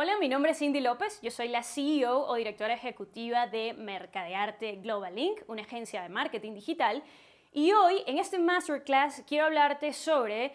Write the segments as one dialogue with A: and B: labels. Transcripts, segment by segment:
A: Hola, mi nombre es Cindy López, yo soy la CEO o directora ejecutiva de Mercadearte Global Inc., una agencia de marketing digital, y hoy en este Masterclass quiero hablarte sobre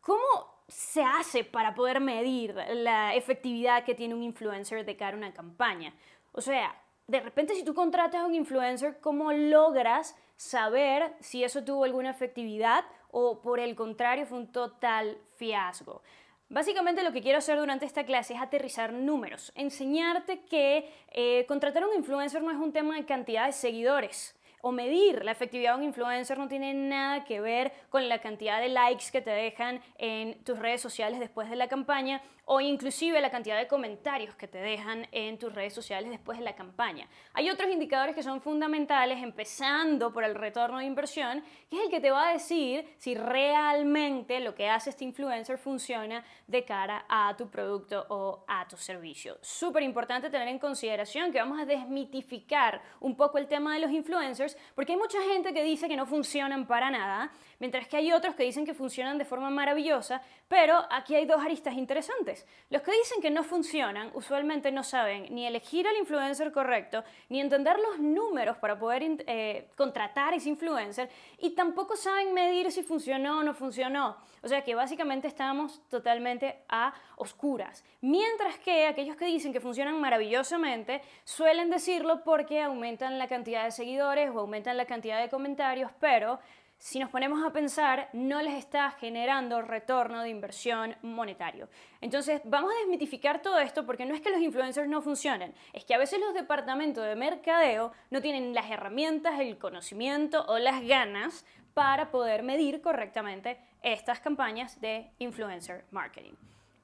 A: cómo se hace para poder medir la efectividad que tiene un influencer de cara a una campaña. O sea, de repente si tú contratas a un influencer, ¿cómo logras saber si eso tuvo alguna efectividad o por el contrario fue un total fiasco? Básicamente lo que quiero hacer durante esta clase es aterrizar números, enseñarte que contratar a un influencer no es un tema de cantidad de seguidores o medir la efectividad de un influencer no tiene nada que ver con la cantidad de likes que te dejan en tus redes sociales después de la campaña o inclusive la cantidad de comentarios que te dejan en tus redes sociales después de la campaña. Hay otros indicadores que son fundamentales, empezando por el retorno de inversión, que es el que te va a decir si realmente lo que hace este influencer funciona de cara a tu producto o a tu servicio. Súper importante tener en consideración que vamos a desmitificar un poco el tema de los influencers, porque hay mucha gente que dice que no funcionan para nada, mientras que hay otros que dicen que funcionan de forma maravillosa, pero aquí hay dos aristas interesantes. Los que dicen que no funcionan usualmente no saben ni elegir al influencer correcto, ni entender los números para poder contratar a ese influencer, y tampoco saben medir si funcionó o no funcionó. O sea que básicamente estamos totalmente a oscuras. Mientras que aquellos que dicen que funcionan maravillosamente suelen decirlo porque aumentan la cantidad de seguidores o aumentan la cantidad de comentarios, pero si nos ponemos a pensar, no les está generando retorno de inversión monetario. Entonces, vamos a desmitificar todo esto porque no es que los influencers no funcionen, es que a veces los departamentos de mercadeo no tienen las herramientas, el conocimiento o las ganas para poder medir correctamente estas campañas de influencer marketing.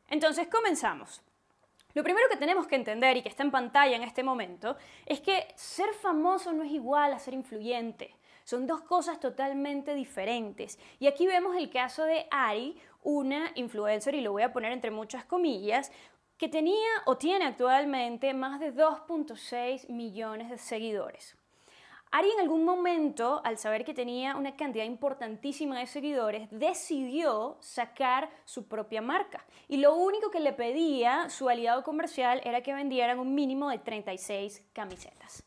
A: Entonces, comenzamos. Lo primero que tenemos que entender y que está en pantalla en este momento es que ser famoso no es igual a ser influyente. Son dos cosas totalmente diferentes. Y aquí vemos el caso de Ari, una influencer, y lo voy a poner entre muchas comillas, que tenía o tiene actualmente más de 2.6 millones de seguidores. Ari en algún momento, al saber que tenía una cantidad importantísima de seguidores, decidió sacar su propia marca. Y lo único que le pedía su aliado comercial era que vendieran un mínimo de 36 camisetas.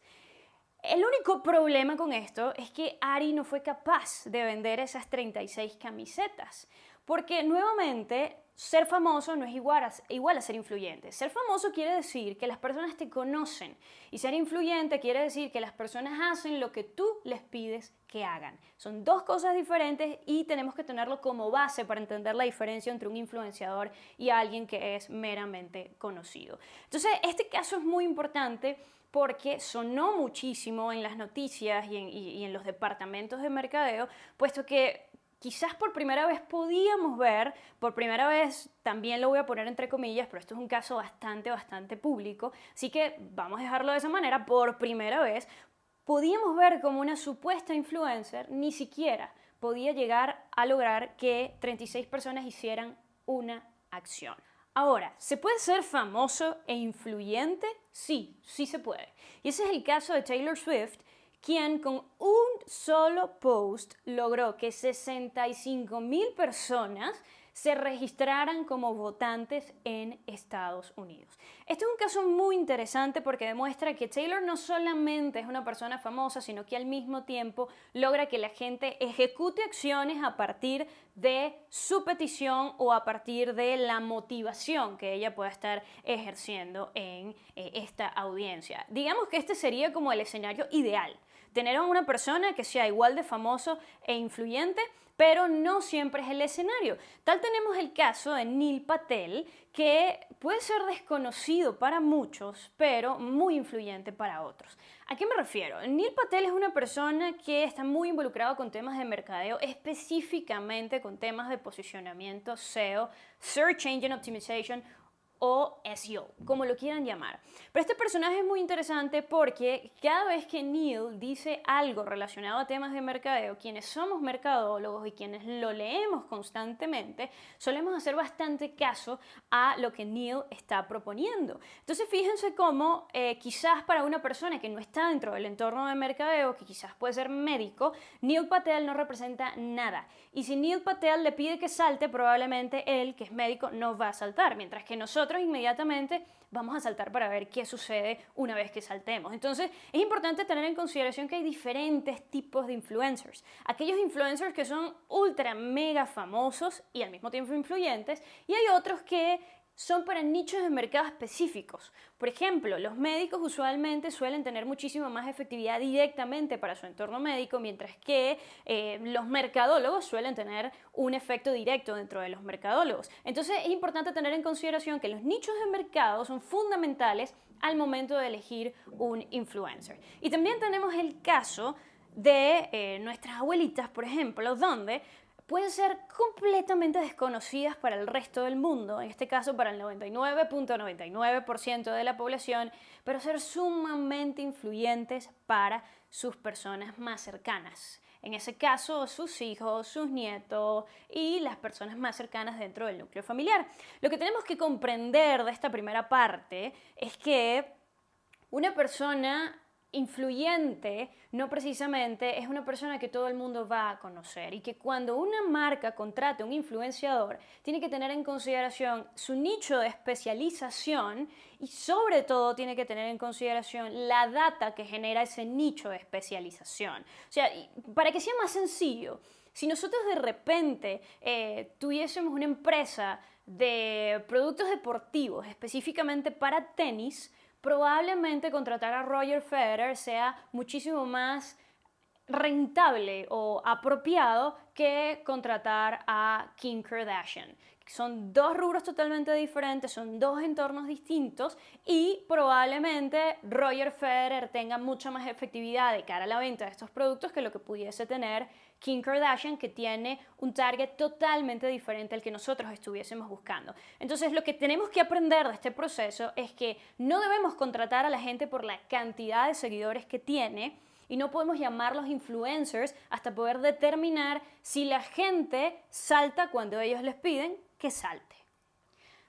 A: El único problema con esto es que Ari no fue capaz de vender esas 36 camisetas, porque nuevamente ser famoso no es igual a ser influyente. Ser famoso quiere decir que las personas te conocen y ser influyente quiere decir que las personas hacen lo que tú les pides que hagan. Son dos cosas diferentes y tenemos que tenerlo como base para entender la diferencia entre un influenciador y alguien que es meramente conocido. Entonces, este caso es muy importante porque sonó muchísimo en las noticias y en los departamentos de mercadeo, puesto que quizás por primera vez podíamos ver, por primera vez también lo voy a poner entre comillas, pero esto es un caso bastante público, así que vamos a dejarlo de esa manera, por primera vez podíamos ver como una supuesta influencer ni siquiera podía llegar a lograr que 36 personas hicieran una acción. Ahora, ¿se puede ser famoso e influyente? Sí, sí se puede. Y ese es el caso de Taylor Swift, quien con un solo post logró que 65,000 personas se registraran como votantes en Estados Unidos. Este es un caso muy interesante porque demuestra que Taylor no solamente es una persona famosa, sino que al mismo tiempo logra que la gente ejecute acciones a partir de su petición o a partir de la motivación que ella pueda estar ejerciendo en esta audiencia. Digamos que este sería como el escenario ideal. Tener a una persona que sea igual de famoso e influyente, pero no siempre es el escenario. Tal tenemos el caso de Neil Patel, que puede ser desconocido para muchos, pero muy influyente para otros. ¿A qué me refiero? Neil Patel es una persona que está muy involucrado con temas de mercadeo, específicamente con temas de posicionamiento SEO, Search Engine Optimization, o SEO, como lo quieran llamar. Pero este personaje es muy interesante porque cada vez que Neil dice algo relacionado a temas de mercadeo, quienes somos mercadólogos y quienes lo leemos constantemente, solemos hacer bastante caso a lo que Neil está proponiendo. Entonces fíjense cómo quizás para una persona que no está dentro del entorno de mercadeo, que quizás puede ser médico, Neil Patel no representa nada. Y si Neil Patel le pide que salte, probablemente él, que es médico, no va a saltar, mientras que nosotros nosotros inmediatamente vamos a saltar para ver qué sucede una vez que saltemos. Entonces, es importante tener en consideración que hay diferentes tipos de influencers. Aquellos influencers que son ultra mega famosos y al mismo tiempo influyentes, y hay otros que son para nichos de mercado específicos. Por ejemplo, los médicos usualmente suelen tener muchísima más efectividad directamente para su entorno médico, mientras que los mercadólogos suelen tener un efecto directo dentro de los mercadólogos. Entonces es importante tener en consideración que los nichos de mercado son fundamentales al momento de elegir un influencer. Y también tenemos el caso de nuestras abuelitas, por ejemplo, donde pueden ser completamente desconocidas para el resto del mundo, en este caso para el 99.99% de la población, pero ser sumamente influyentes para sus personas más cercanas. En ese caso, sus hijos, sus nietos y las personas más cercanas dentro del núcleo familiar. Lo que tenemos que comprender de esta primera parte es que una persona influyente no precisamente es una persona que todo el mundo va a conocer, y que cuando una marca contrate a un influenciador tiene que tener en consideración su nicho de especialización y sobre todo tiene que tener en consideración la data que genera ese nicho de especialización. O sea, para que sea más sencillo, si nosotros de repente tuviésemos una empresa de productos deportivos específicamente para tenis, probablemente contratar a Roger Federer sea muchísimo más rentable o apropiado que contratar a Kim Kardashian. Son dos rubros totalmente diferentes, son dos entornos distintos y probablemente Roger Federer tenga mucha más efectividad de cara a la venta de estos productos que lo que pudiese tener Kim Kardashian, que tiene un target totalmente diferente al que nosotros estuviésemos buscando. Entonces, lo que tenemos que aprender de este proceso es que no debemos contratar a la gente por la cantidad de seguidores que tiene, y no podemos llamarlos influencers hasta poder determinar si la gente salta cuando ellos les piden que salte.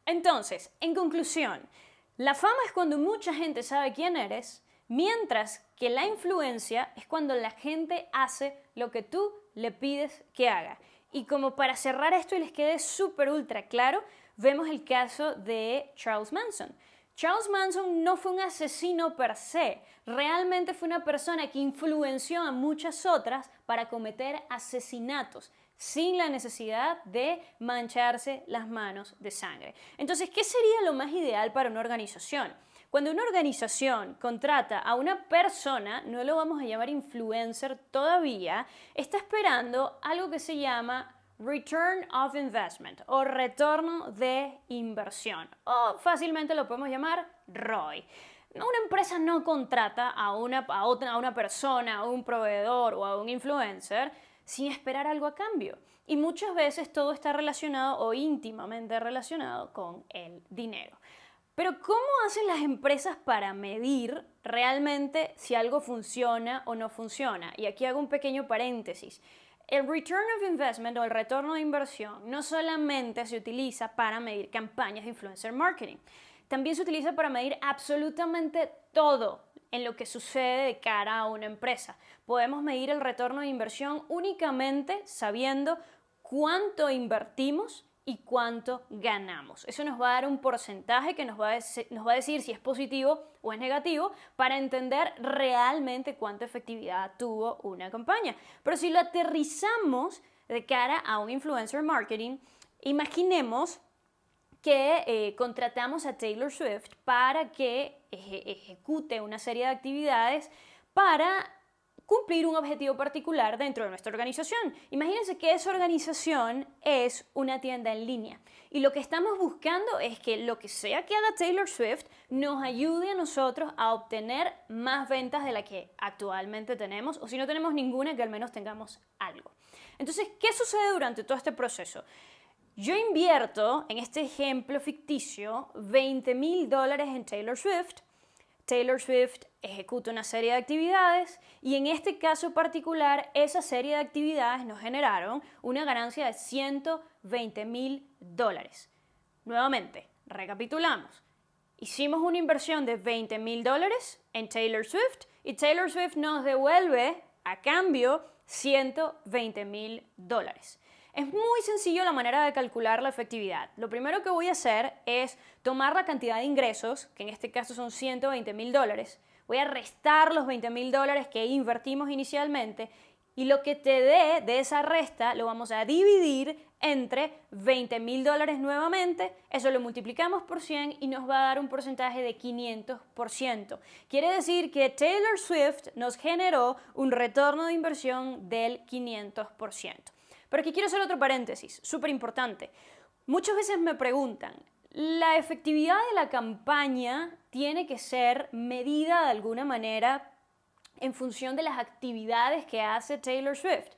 A: Entonces, en conclusión, la fama es cuando mucha gente sabe quién eres, mientras que la influencia es cuando la gente hace lo que tú le pides que haga. Y como para cerrar esto y les quede súper ultra claro, vemos el caso de Charles Manson. Charles Manson no fue un asesino per se, realmente fue una persona que influenció a muchas otras para cometer asesinatos sin la necesidad de mancharse las manos de sangre. Entonces, ¿qué sería lo más ideal para una organización? Cuando una organización contrata a una persona, no lo vamos a llamar influencer todavía, está esperando algo que se llama Return of Investment o retorno de inversión, o fácilmente lo podemos llamar ROI. Una empresa no contrata a una persona, a un proveedor o a un influencer sin esperar algo a cambio. Y muchas veces todo está relacionado o íntimamente relacionado con el dinero. Pero ¿cómo hacen las empresas para medir realmente si algo funciona o no funciona? Y aquí hago un pequeño paréntesis. El Return of Investment o el retorno de inversión no solamente se utiliza para medir campañas de influencer marketing, también se utiliza para medir absolutamente todo en lo que sucede de cara a una empresa. Podemos medir el retorno de inversión únicamente sabiendo cuánto invertimos y cuánto ganamos. Eso nos va a dar un porcentaje que nos va a decir si es positivo o es negativo para entender realmente cuánta efectividad tuvo una campaña. Pero si lo aterrizamos de cara a un influencer marketing, imaginemos que contratamos a Taylor Swift para que ejecute una serie de actividades para cumplir un objetivo particular dentro de nuestra organización. Imagínense que esa organización es una tienda en línea y lo que estamos buscando es que lo que sea que haga Taylor Swift nos ayude a nosotros a obtener más ventas de la que actualmente tenemos, o si no tenemos ninguna, que al menos tengamos algo. Entonces, ¿qué sucede durante todo este proceso? Yo invierto, en este ejemplo ficticio, $20,000 en Taylor Swift. Taylor Swift ejecuta una serie de actividades y en este caso particular, esa serie de actividades nos generaron una ganancia de $120,000. Nuevamente, recapitulamos. Hicimos una inversión de $20,000 en Taylor Swift y Taylor Swift nos devuelve a cambio $120,000. Es muy sencillo la manera de calcular la efectividad. Lo primero que voy a hacer es tomar la cantidad de ingresos, que en este caso son $120,000. Voy a restar los $20,000 que invertimos inicialmente y lo que te dé de esa resta lo vamos a dividir entre $20,000 nuevamente. Eso lo multiplicamos por 100 y nos va a dar un porcentaje de 500%. Quiere decir que Taylor Swift nos generó un retorno de inversión del 500%. Pero aquí quiero hacer otro paréntesis, súper importante. Muchas veces me preguntan, ¿la efectividad de la campaña tiene que ser medida de alguna manera en función de las actividades que hace Taylor Swift?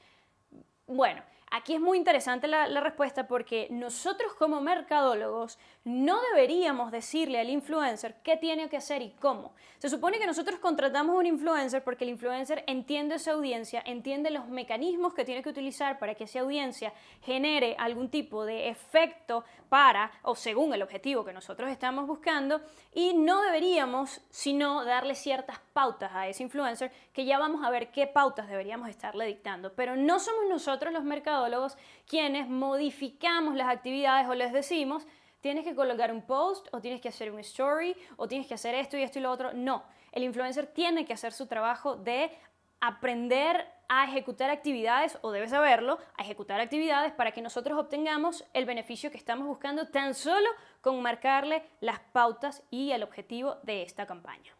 A: Bueno, aquí es muy interesante la respuesta porque nosotros como mercadólogos no deberíamos decirle al influencer qué tiene que hacer y cómo. Se supone que nosotros contratamos a un influencer porque el influencer entiende esa audiencia, entiende los mecanismos que tiene que utilizar para que esa audiencia genere algún tipo de efecto para o según el objetivo que nosotros estamos buscando, y no deberíamos sino darle ciertas pautas a ese influencer que ya vamos a ver qué pautas deberíamos estarle dictando. Pero no somos nosotros los mercadólogos quienes modificamos las actividades o les decimos tienes que colocar un post o tienes que hacer un story o tienes que hacer esto y lo otro. No, el influencer tiene que hacer su trabajo de aprender a ejecutar actividades, o debe saberlo, a ejecutar actividades para que nosotros obtengamos el beneficio que estamos buscando tan solo con marcarle las pautas y el objetivo de esta campaña.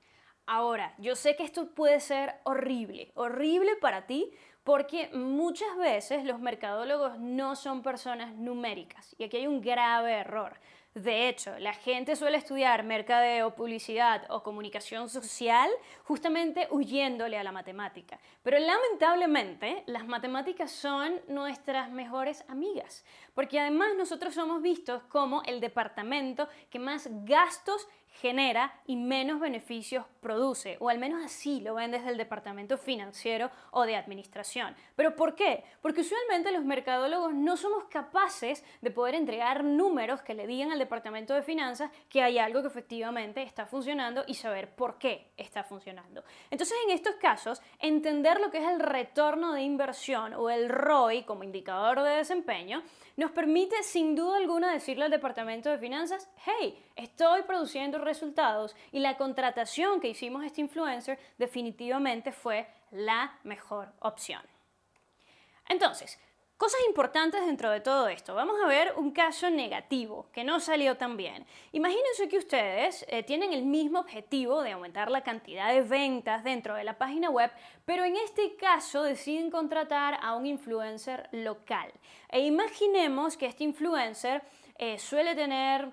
A: Ahora, yo sé que esto puede ser horrible para ti, porque muchas veces los mercadólogos no son personas numéricas y aquí hay un grave error. De hecho, la gente suele estudiar mercadeo, publicidad o comunicación social justamente huyéndole a la matemática. Pero lamentablemente, las matemáticas son nuestras mejores amigas, porque además nosotros somos vistos como el departamento que más gastos genera y menos beneficios produce, o al menos así lo ven desde el departamento financiero o de administración. ¿Pero por qué? Porque usualmente los mercadólogos no somos capaces de poder entregar números que le digan al departamento de finanzas que hay algo que efectivamente está funcionando y saber por qué está funcionando. Entonces, en estos casos, entender lo que es el retorno de inversión o el ROI como indicador de desempeño nos permite sin duda alguna decirle al departamento de finanzas, hey, estoy produciendo resultados y la contratación que hicimos a este influencer definitivamente fue la mejor opción. Entonces, cosas importantes dentro de todo esto. Vamos a ver un caso negativo que no salió tan bien. Imagínense que ustedes tienen el mismo objetivo de aumentar la cantidad de ventas dentro de la página web, pero en este caso deciden contratar a un influencer local. E imaginemos que este influencer suele tener,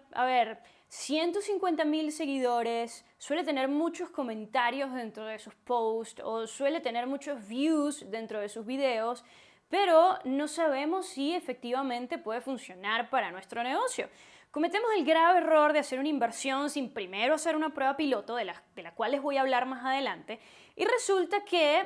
A: 150,000 seguidores, suele tener muchos comentarios dentro de sus posts o suele tener muchos views dentro de sus videos, pero no sabemos si efectivamente puede funcionar para nuestro negocio. Cometemos el grave error de hacer una inversión sin primero hacer una prueba piloto, de la cual les voy a hablar más adelante, y resulta que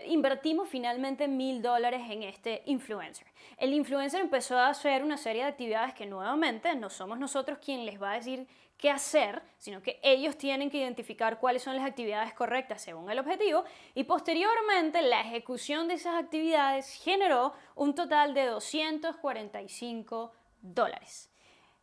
A: invertimos finalmente $1,000 en este influencer. El influencer empezó a hacer una serie de actividades que nuevamente no somos nosotros quien les va a decir qué hacer, sino que ellos tienen que identificar cuáles son las actividades correctas según el objetivo, y posteriormente la ejecución de esas actividades generó un total de $245.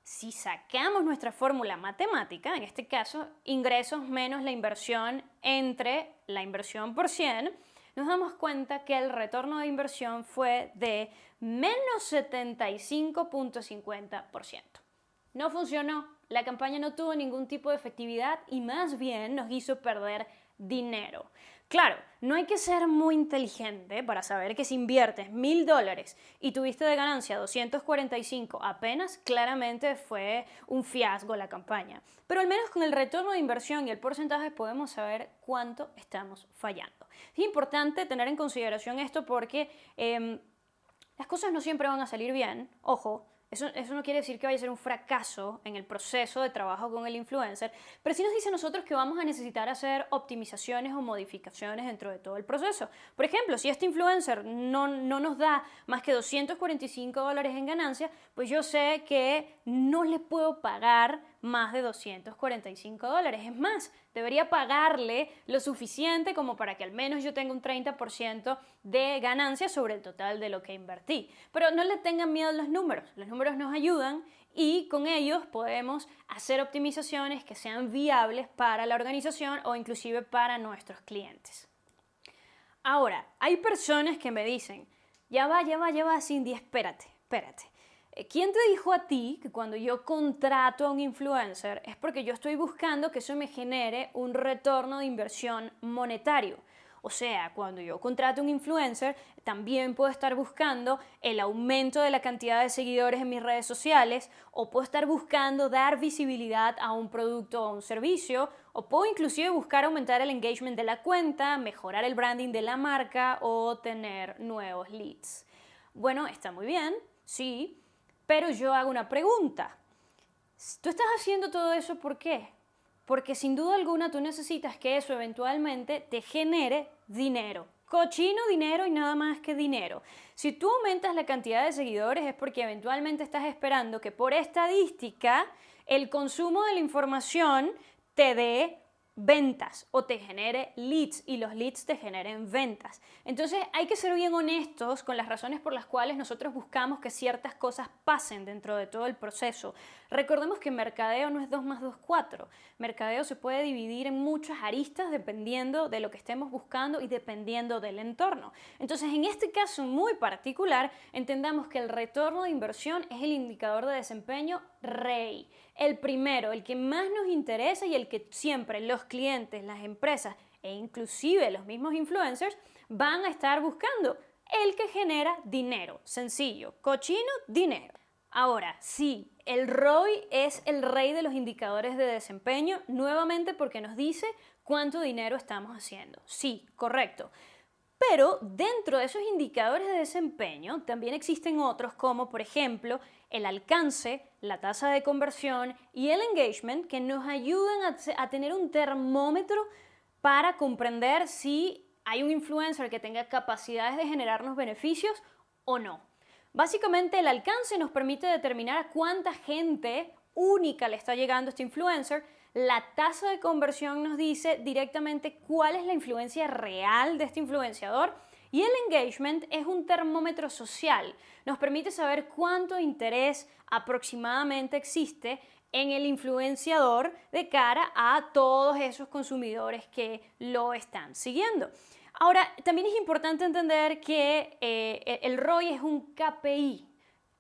A: Si sacamos nuestra fórmula matemática, en este caso ingresos menos la inversión entre la inversión por 100, nos damos cuenta que el retorno de inversión fue de menos 75.50%. No funcionó, la campaña no tuvo ningún tipo de efectividad y más bien nos hizo perder dinero. Claro, no hay que ser muy inteligente para saber que si inviertes $1,000 y tuviste de ganancia 245 apenas, claramente fue un fiasco la campaña. Pero al menos con el retorno de inversión y el porcentaje podemos saber cuánto estamos fallando. Es importante tener en consideración esto porque las cosas no siempre van a salir bien, ojo. Eso no quiere decir que vaya a ser un fracaso en el proceso de trabajo con el influencer, pero sí nos dice a nosotros que vamos a necesitar hacer optimizaciones o modificaciones dentro de todo el proceso. Por ejemplo, si este influencer no nos da más que $245 en ganancia, pues yo sé que no le puedo pagar más de $245. Es más, debería pagarle lo suficiente como para que al menos yo tenga un 30% de ganancia sobre el total de lo que invertí. Pero no le tengan miedo a los números nos ayudan y con ellos podemos hacer optimizaciones que sean viables para la organización o inclusive para nuestros clientes. Ahora, hay personas que me dicen, ya va, Cindy, espérate. ¿Quién te dijo a ti que cuando yo contrato a un influencer es porque yo estoy buscando que eso me genere un retorno de inversión monetario? O sea, cuando yo contrato a un influencer, también puedo estar buscando el aumento de la cantidad de seguidores en mis redes sociales, o puedo estar buscando dar visibilidad a un producto o un servicio, o puedo inclusive buscar aumentar el engagement de la cuenta, mejorar el branding de la marca o tener nuevos leads. Bueno, está muy bien, sí, pero yo hago una pregunta. ¿Tú estás haciendo todo eso por qué? Porque sin duda alguna tú necesitas que eso eventualmente te genere dinero. Cochino dinero y nada más que dinero. Si tú aumentas la cantidad de seguidores es porque eventualmente estás esperando que por estadística el consumo de la información te dé ventas o te genere leads y los leads te generen ventas. Entonces hay que ser bien honestos con las razones por las cuales nosotros buscamos que ciertas cosas pasen dentro de todo el proceso. Recordemos que mercadeo no es 2 más 2, 4. Mercadeo se puede dividir en muchas aristas dependiendo de lo que estemos buscando y dependiendo del entorno. Entonces en este caso muy particular entendamos que el retorno de inversión es el indicador de desempeño rey. El primero, el que más nos interesa y el que siempre los clientes, las empresas e inclusive los mismos influencers van a estar buscando, el que genera dinero. Sencillo, cochino, dinero. Ahora, sí, el ROI es el rey de los indicadores de desempeño, nuevamente porque nos dice cuánto dinero estamos haciendo. Sí, correcto. Pero dentro de esos indicadores de desempeño también existen otros como, por ejemplo, el alcance, la tasa de conversión y el engagement que nos ayudan a tener un termómetro para comprender si hay un influencer que tenga capacidades de generarnos beneficios o no. Básicamente el alcance nos permite determinar a cuánta gente única le está llegando este influencer. La tasa de conversión nos dice directamente cuál es la influencia real de este influenciador y el engagement es un termómetro social. Nos permite saber cuánto interés aproximadamente existe en el influenciador de cara a todos esos consumidores que lo están siguiendo. Ahora, también es importante entender que el ROI es un KPI.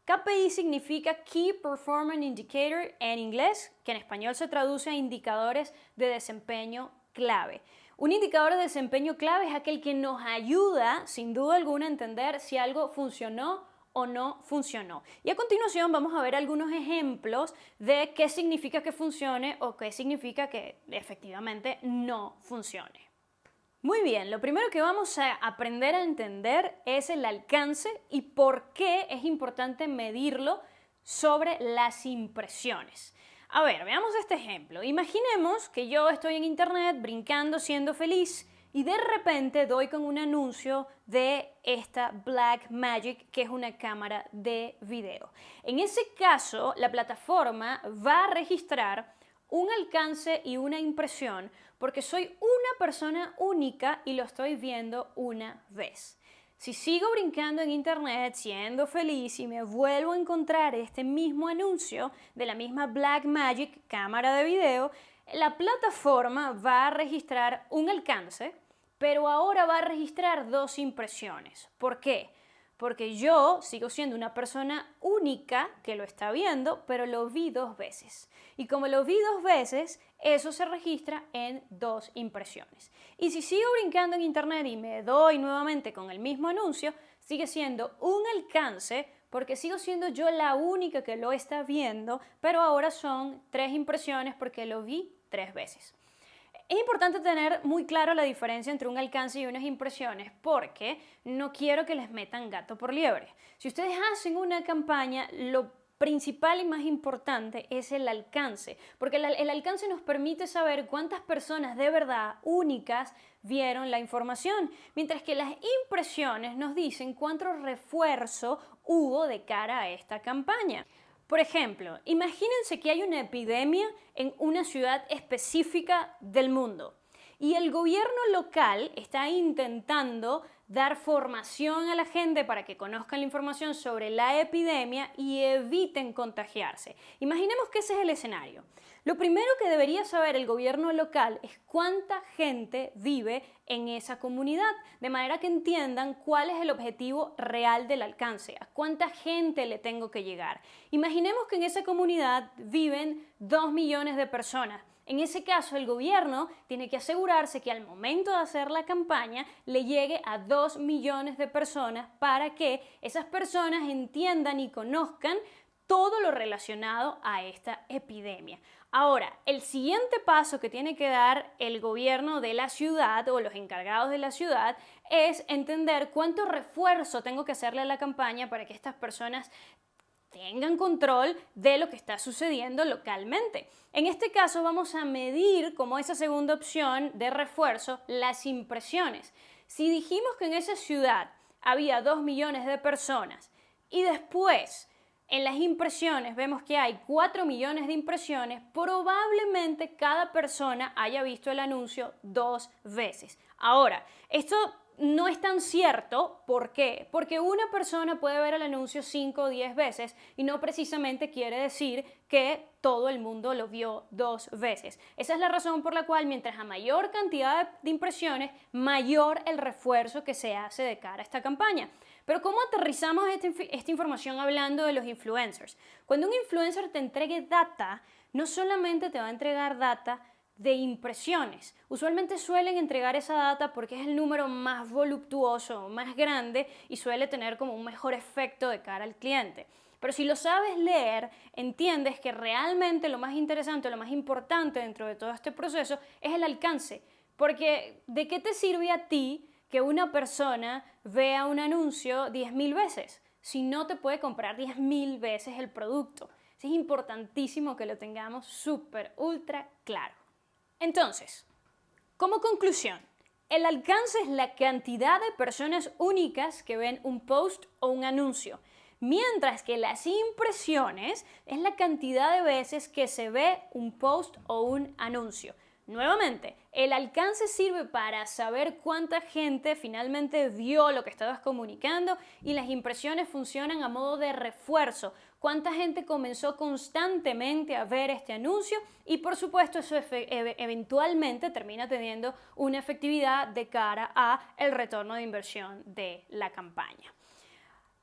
A: KPI significa Key Performance Indicator en inglés, que en español se traduce a indicadores de desempeño clave. Un indicador de desempeño clave es aquel que nos ayuda, sin duda alguna, a entender si algo funcionó o no funcionó. Y a continuación vamos a ver algunos ejemplos de qué significa que funcione o qué significa que efectivamente no funcione. Muy bien, lo primero que vamos a aprender a entender es el alcance y por qué es importante medirlo sobre las impresiones. A ver, veamos este ejemplo. Imaginemos que yo estoy en internet brincando, siendo feliz y de repente doy con un anuncio de esta Blackmagic, que es una cámara de video. En ese caso, la plataforma va a registrar un alcance y una impresión porque soy una persona única y lo estoy viendo una vez. Si sigo brincando en internet, siendo feliz y me vuelvo a encontrar este mismo anuncio de la misma Blackmagic cámara de video, la plataforma va a registrar un alcance, pero ahora va a registrar 2 impresiones. ¿Por qué? Porque yo sigo siendo una persona única que lo está viendo, pero lo vi 2 veces. Y como lo vi 2 veces, eso se registra en 2 impresiones. Y si sigo brincando en internet y me doy nuevamente con el mismo anuncio, sigue siendo un alcance porque sigo siendo yo la única que lo está viendo, pero ahora son 3 impresiones porque lo vi 3 veces. Es importante tener muy claro la diferencia entre un alcance y unas impresiones porque no quiero que les metan gato por liebre. Si ustedes hacen una campaña, lo principal y más importante es el alcance, porque el alcance nos permite saber cuántas personas de verdad únicas vieron la información, mientras que las impresiones nos dicen cuánto refuerzo hubo de cara a esta campaña. Por ejemplo, imagínense que hay una epidemia en una ciudad específica del mundo y el gobierno local está intentando dar formación a la gente para que conozcan la información sobre la epidemia y eviten contagiarse. Imaginemos que ese es el escenario. Lo primero que debería saber el gobierno local es cuánta gente vive en esa comunidad, de manera que entiendan cuál es el objetivo real del alcance, a cuánta gente le tengo que llegar. Imaginemos que en esa comunidad viven 2 millones de personas. En ese caso, el gobierno tiene que asegurarse que al momento de hacer la campaña le llegue a 2 millones de personas para que esas personas entiendan y conozcan todo lo relacionado a esta epidemia. Ahora, el siguiente paso que tiene que dar el gobierno de la ciudad o los encargados de la ciudad es entender cuánto refuerzo tengo que hacerle a la campaña para que estas personas tengan control de lo que está sucediendo localmente. En este caso vamos a medir como esa segunda opción de refuerzo las impresiones. Si dijimos que en esa ciudad había 2 millones de personas y después en las impresiones vemos que hay 4 millones de impresiones, probablemente cada persona haya visto el anuncio 2 veces. Ahora, esto no es tan cierto. ¿Por qué? Porque una persona puede ver el anuncio 5 o 10 veces y no precisamente quiere decir que todo el mundo lo vio 2 veces. Esa es la razón por la cual mientras a mayor cantidad de impresiones, mayor el refuerzo que se hace de cara a esta campaña. Pero ¿cómo aterrizamos esta información hablando de los influencers? Cuando un influencer te entregue data, no solamente te va a entregar data de impresiones. Usualmente suelen entregar esa data porque es el número más voluptuoso, más grande y suele tener como un mejor efecto de cara al cliente. Pero si lo sabes leer, entiendes que realmente lo más interesante, lo más importante dentro de todo este proceso es el alcance. Porque ¿de qué te sirve a ti que una persona vea un anuncio 10.000 veces si no te puede comprar 10.000 veces el producto? Es importantísimo que lo tengamos súper, ultra claro. Entonces, como conclusión, el alcance es la cantidad de personas únicas que ven un post o un anuncio, mientras que las impresiones es la cantidad de veces que se ve un post o un anuncio. Nuevamente, el alcance sirve para saber cuánta gente finalmente vio lo que estabas comunicando y las impresiones funcionan a modo de refuerzo. Cuánta gente comenzó constantemente a ver este anuncio y por supuesto eso eventualmente termina teniendo una efectividad de cara a el retorno de inversión de la campaña.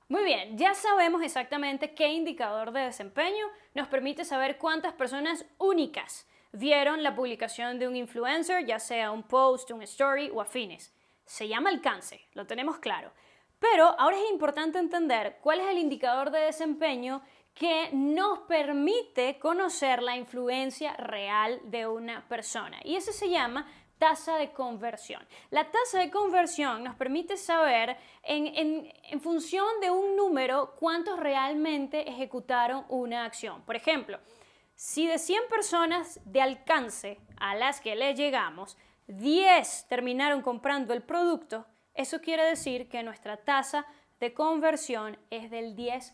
A: Muy bien, ya sabemos exactamente qué indicador de desempeño nos permite saber cuántas personas únicas vieron la publicación de un influencer, ya sea un post, un story o afines. Se llama alcance, lo tenemos claro. Pero ahora es importante entender cuál es el indicador de desempeño que nos permite conocer la influencia real de una persona. Y ese se llama tasa de conversión. La tasa de conversión nos permite saber en función de un número cuántos realmente ejecutaron una acción. Por ejemplo, si de 100 personas de alcance a las que le llegamos, 10 terminaron comprando el producto, eso quiere decir que nuestra tasa de conversión es del 10%.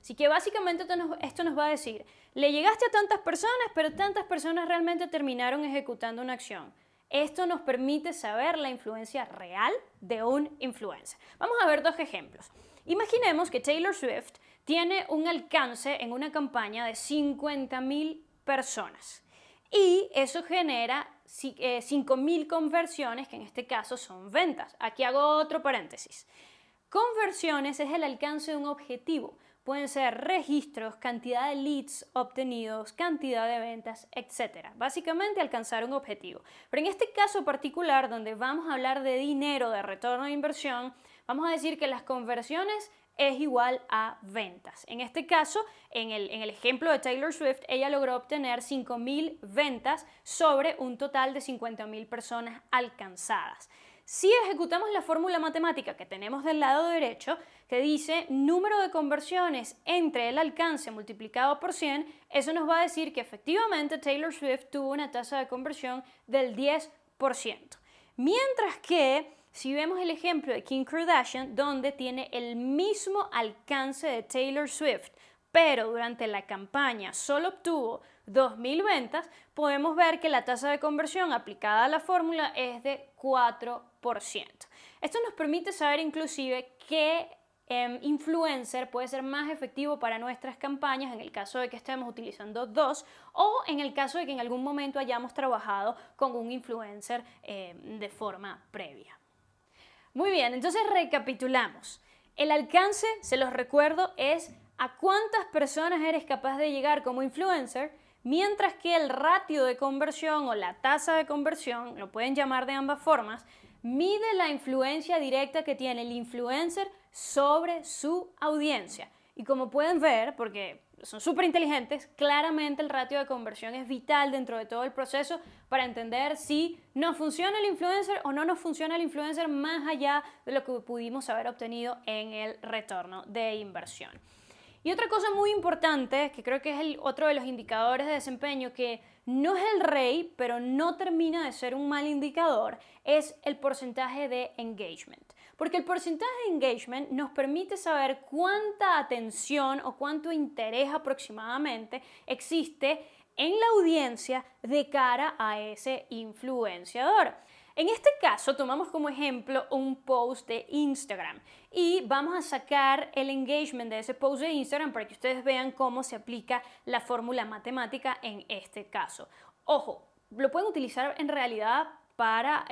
A: Así que básicamente esto nos va a decir, le llegaste a tantas personas, pero tantas personas realmente terminaron ejecutando una acción. Esto nos permite saber la influencia real de un influencer. Vamos a ver 2 ejemplos. Imaginemos que Taylor Swift tiene un alcance en una campaña de 50.000 personas y eso genera 5.000 conversiones, que en este caso son ventas. Aquí hago otro paréntesis. Conversiones es el alcance de un objetivo. Pueden ser registros, cantidad de leads obtenidos, cantidad de ventas, etc. Básicamente alcanzar un objetivo. Pero en este caso particular, donde vamos a hablar de dinero, de retorno de inversión, vamos a decir que las conversiones es igual a ventas. En este caso, en el ejemplo de Taylor Swift, ella logró obtener 5.000 ventas sobre un total de 50.000 personas alcanzadas. Si ejecutamos la fórmula matemática que tenemos del lado derecho, que dice número de conversiones entre el alcance multiplicado por 100, eso nos va a decir que efectivamente Taylor Swift tuvo una tasa de conversión del 10%. Mientras que si vemos el ejemplo de Kim Kardashian, donde tiene el mismo alcance de Taylor Swift, pero durante la campaña solo obtuvo 2.000 ventas, podemos ver que la tasa de conversión aplicada a la fórmula es de 4%. Esto nos permite saber inclusive qué influencer puede ser más efectivo para nuestras campañas en el caso de que estemos utilizando dos o en el caso de que en algún momento hayamos trabajado con un influencer de forma previa. Muy bien, entonces recapitulamos. El alcance, se los recuerdo, es a cuántas personas eres capaz de llegar como influencer, mientras que el ratio de conversión o la tasa de conversión, lo pueden llamar de ambas formas, mide la influencia directa que tiene el influencer sobre su audiencia. Y como pueden ver, porque son súper inteligentes, claramente el ratio de conversión es vital dentro de todo el proceso para entender si nos funciona el influencer o no nos funciona el influencer más allá de lo que pudimos haber obtenido en el retorno de inversión. Y otra cosa muy importante, que creo que es otro de los indicadores de desempeño que no es el rey, pero no termina de ser un mal indicador, es el porcentaje de engagement. Porque el porcentaje de engagement nos permite saber cuánta atención o cuánto interés aproximadamente existe en la audiencia de cara a ese influenciador. En este caso tomamos como ejemplo un post de Instagram y vamos a sacar el engagement de ese post de Instagram para que ustedes vean cómo se aplica la fórmula matemática en este caso. Ojo, lo pueden utilizar en realidad para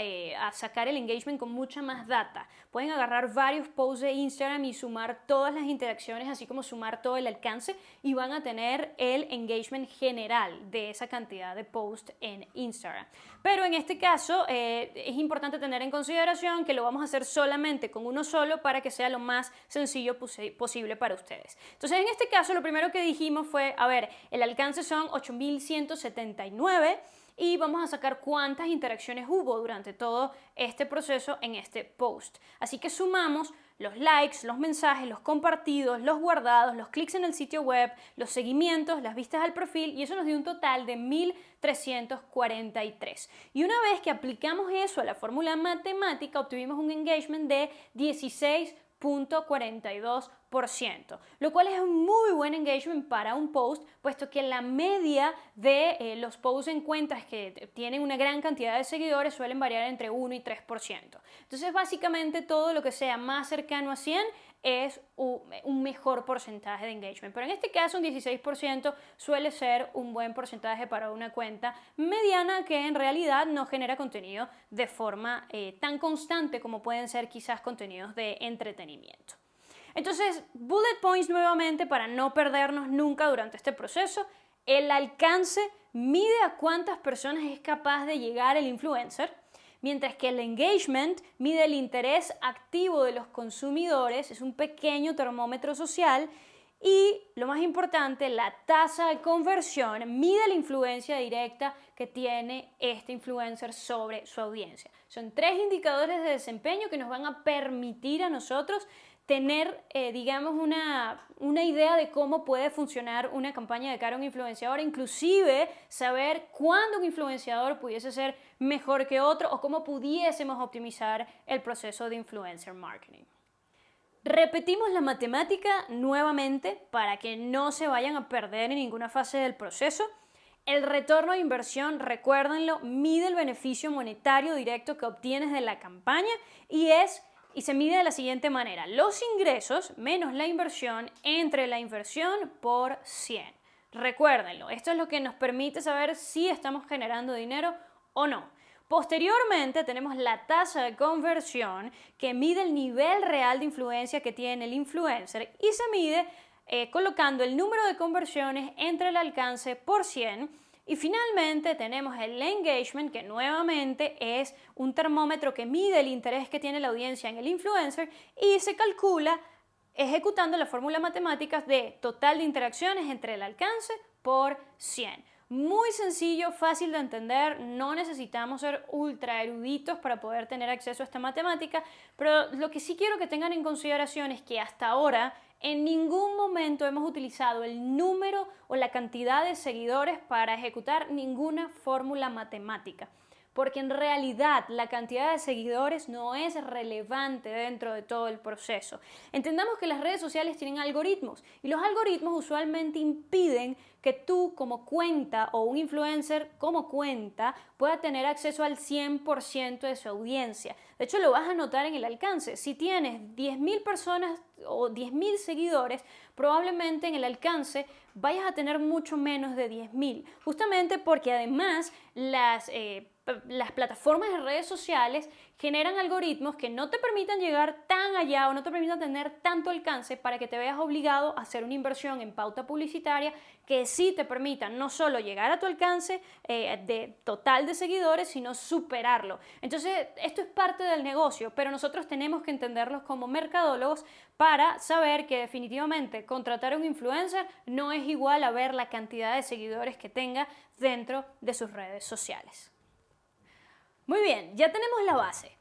A: sacar el engagement con mucha más data. Pueden agarrar varios posts de Instagram y sumar todas las interacciones, así como sumar todo el alcance y van a tener el engagement general de esa cantidad de posts en Instagram. Pero en este caso es importante tener en consideración que lo vamos a hacer solamente con uno solo para que sea lo más sencillo posible para ustedes. Entonces en este caso lo primero que dijimos fue, a ver, el alcance son 8.179 y vamos a sacar cuántas interacciones hubo durante todo este proceso en este post. Así que sumamos los likes, los mensajes, los compartidos, los guardados, los clics en el sitio web, los seguimientos, las vistas al perfil y eso nos dio un total de 1.343. Y una vez que aplicamos eso a la fórmula matemática obtuvimos un engagement de 16.42%, lo cual es un muy buen engagement para un post, puesto que la media de los posts en cuentas que tienen una gran cantidad de seguidores suelen variar entre 1 y 3%. Entonces, básicamente todo lo que sea más cercano a 100 es un mejor porcentaje de engagement. Pero en este caso, un 16% suele ser un buen porcentaje para una cuenta mediana que en realidad no genera contenido de forma tan constante como pueden ser quizás contenidos de entretenimiento. Entonces, bullet points nuevamente para no perdernos nunca durante este proceso. El alcance mide a cuántas personas es capaz de llegar el influencer, mientras que el engagement mide el interés activo de los consumidores, es un pequeño termómetro social, y lo más importante, la tasa de conversión mide la influencia directa que tiene este influencer sobre su audiencia. Son 3 indicadores de desempeño que nos van a permitir a nosotros tener, digamos, una idea de cómo puede funcionar una campaña de cara a un influenciador, inclusive saber cuándo un influenciador pudiese ser mejor que otro o cómo pudiésemos optimizar el proceso de influencer marketing. Repetimos la matemática nuevamente para que no se vayan a perder en ninguna fase del proceso. El retorno de inversión, recuérdenlo, mide el beneficio monetario directo que obtienes de la campaña y se mide de la siguiente manera: los ingresos menos la inversión entre la inversión por 100. Recuérdenlo, esto es lo que nos permite saber si estamos generando dinero o no. Posteriormente tenemos la tasa de conversión que mide el nivel real de influencia que tiene el influencer y se mide colocando el número de conversiones entre el alcance por 100. Y finalmente tenemos el engagement, que nuevamente es un termómetro que mide el interés que tiene la audiencia en el influencer y se calcula ejecutando la fórmula matemática de total de interacciones entre el alcance por 100. Muy sencillo, fácil de entender, no necesitamos ser ultra eruditos para poder tener acceso a esta matemática, pero lo que sí quiero que tengan en consideración es que hasta ahora en ningún momento hemos utilizado el número o la cantidad de seguidores para ejecutar ninguna fórmula matemática. porque en realidad la cantidad de seguidores no es relevante dentro de todo el proceso. Entendamos que las redes sociales tienen algoritmos y los algoritmos usualmente impiden que tú como cuenta o un influencer como cuenta pueda tener acceso al 100% de su audiencia. De hecho, lo vas a notar en el alcance. Si tienes 10.000 personas o 10.000 seguidores, probablemente en el alcance vayas a tener mucho menos de 10.000. Justamente porque además las plataformas de redes sociales generan algoritmos que no te permitan llegar tan allá o no te permitan tener tanto alcance para que te veas obligado a hacer una inversión en pauta publicitaria que sí te permita no solo llegar a tu alcance de total de seguidores, sino superarlo. Entonces, esto es parte del negocio, pero nosotros tenemos que entenderlos como mercadólogos para saber que definitivamente contratar a un influencer no es igual a ver la cantidad de seguidores que tenga dentro de sus redes sociales. Muy bien, ya tenemos la base.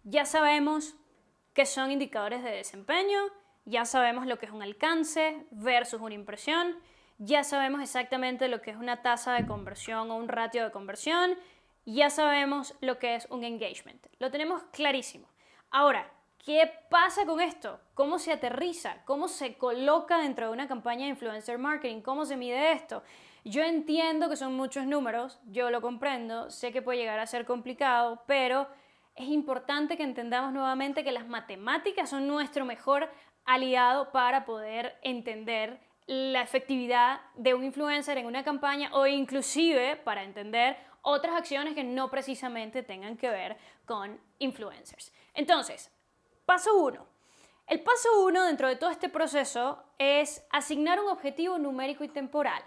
A: Ya sabemos qué son indicadores de desempeño, ya sabemos lo que es un alcance versus una impresión, ya sabemos exactamente lo que es una tasa de conversión o un ratio de conversión, ya sabemos lo que es un engagement. Lo tenemos clarísimo. Ahora, ¿qué pasa con esto? ¿Cómo se aterriza? ¿Cómo se coloca dentro de una campaña de influencer marketing? ¿Cómo se mide esto? Yo entiendo que son muchos números, yo lo comprendo, sé que puede llegar a ser complicado, pero es importante que entendamos nuevamente que las matemáticas son nuestro mejor aliado para poder entender la efectividad de un influencer en una campaña o inclusive para entender otras acciones que no precisamente tengan que ver con influencers. Entonces, paso 1. El paso 1 dentro de todo este proceso es asignar un objetivo numérico y temporal.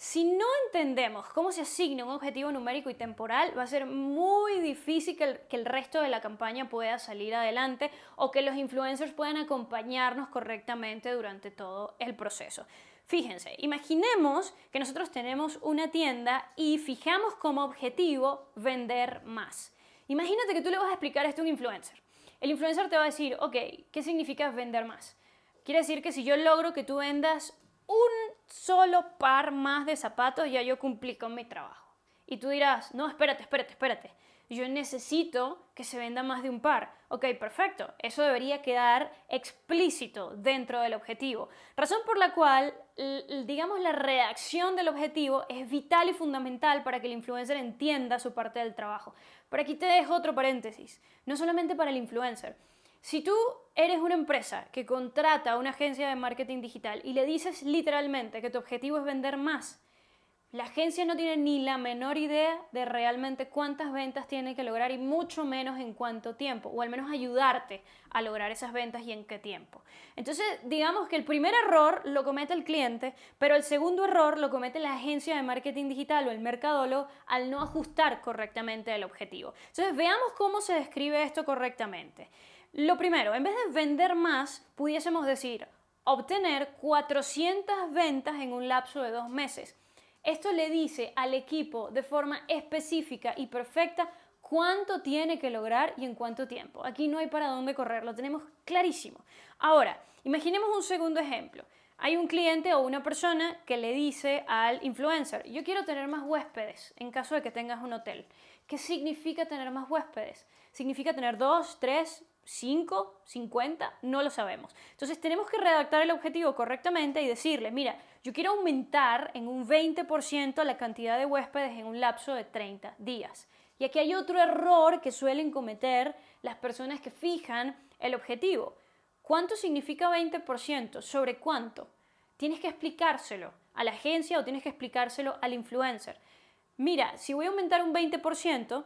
A: Si no entendemos cómo se asigna un objetivo numérico y temporal, va a ser muy difícil que el resto de la campaña pueda salir adelante o que los influencers puedan acompañarnos correctamente durante todo el proceso. Fíjense, imaginemos que nosotros tenemos una tienda y fijamos como objetivo vender más. Imagínate que tú le vas a explicar esto a un influencer. El influencer te va a decir, ok, ¿qué significa vender más? Quiere decir que si yo logro que tú vendas un solo par más de zapatos, ya yo cumplí con mi trabajo. Y tú dirás, no, espérate. Yo necesito que se venda más de un par. Ok, perfecto. Eso debería quedar explícito dentro del objetivo. Razón por la cual, digamos, la redacción del objetivo es vital y fundamental para que el influencer entienda su parte del trabajo. Por aquí te dejo otro paréntesis. No solamente para el influencer. Si tú eres una empresa que contrata a una agencia de marketing digital y le dices literalmente que tu objetivo es vender más, la agencia no tiene ni la menor idea de realmente cuántas ventas tiene que lograr y mucho menos en cuánto tiempo, o al menos ayudarte a lograr esas ventas y en qué tiempo. Entonces, digamos que el primer error lo comete el cliente, pero el segundo error lo comete la agencia de marketing digital o el mercadólogo al no ajustar correctamente el objetivo. Entonces, veamos cómo se describe esto correctamente. Lo primero, en vez de vender más, pudiésemos decir obtener 400 ventas en un lapso de 2 meses. Esto le dice al equipo de forma específica y perfecta cuánto tiene que lograr y en cuánto tiempo. Aquí no hay para dónde correr, lo tenemos clarísimo. Ahora, imaginemos un segundo ejemplo. Hay un cliente o una persona que le dice al influencer, yo quiero tener más huéspedes en caso de que tengas un hotel. ¿Qué significa tener más huéspedes? ¿Significa tener 2, 3, 5, 50? No lo sabemos. Entonces tenemos que redactar el objetivo correctamente y decirle, mira, yo quiero aumentar en un 20% la cantidad de huéspedes en un lapso de 30 días. Y aquí hay otro error que suelen cometer las personas que fijan el objetivo. ¿Cuánto significa 20%? ¿Sobre cuánto? Tienes que explicárselo a la agencia o tienes que explicárselo al influencer. Mira, si voy a aumentar un 20%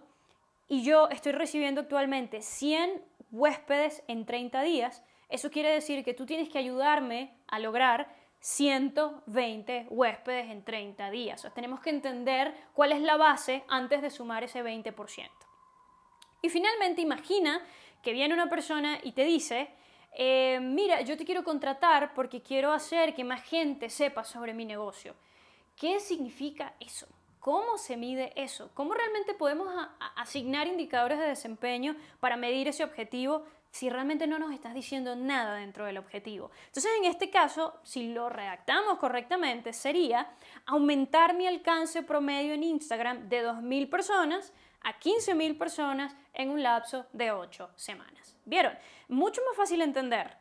A: y yo estoy recibiendo actualmente 100 huéspedes en 30 días, eso quiere decir que tú tienes que ayudarme a lograr 120 huéspedes en 30 días. O sea, tenemos que entender cuál es la base antes de sumar ese 20%. Y finalmente, imagina que viene una persona y te dice, mira, yo te quiero contratar porque quiero hacer que más gente sepa sobre mi negocio. ¿Qué significa eso? ¿Cómo se mide eso? ¿Cómo realmente podemos asignar indicadores de desempeño para medir ese objetivo si realmente no nos estás diciendo nada dentro del objetivo? Entonces, en este caso, si lo redactamos correctamente, sería aumentar mi alcance promedio en Instagram de 2.000 personas a 15.000 personas en un lapso de 8 semanas. ¿Vieron? Mucho más fácil entender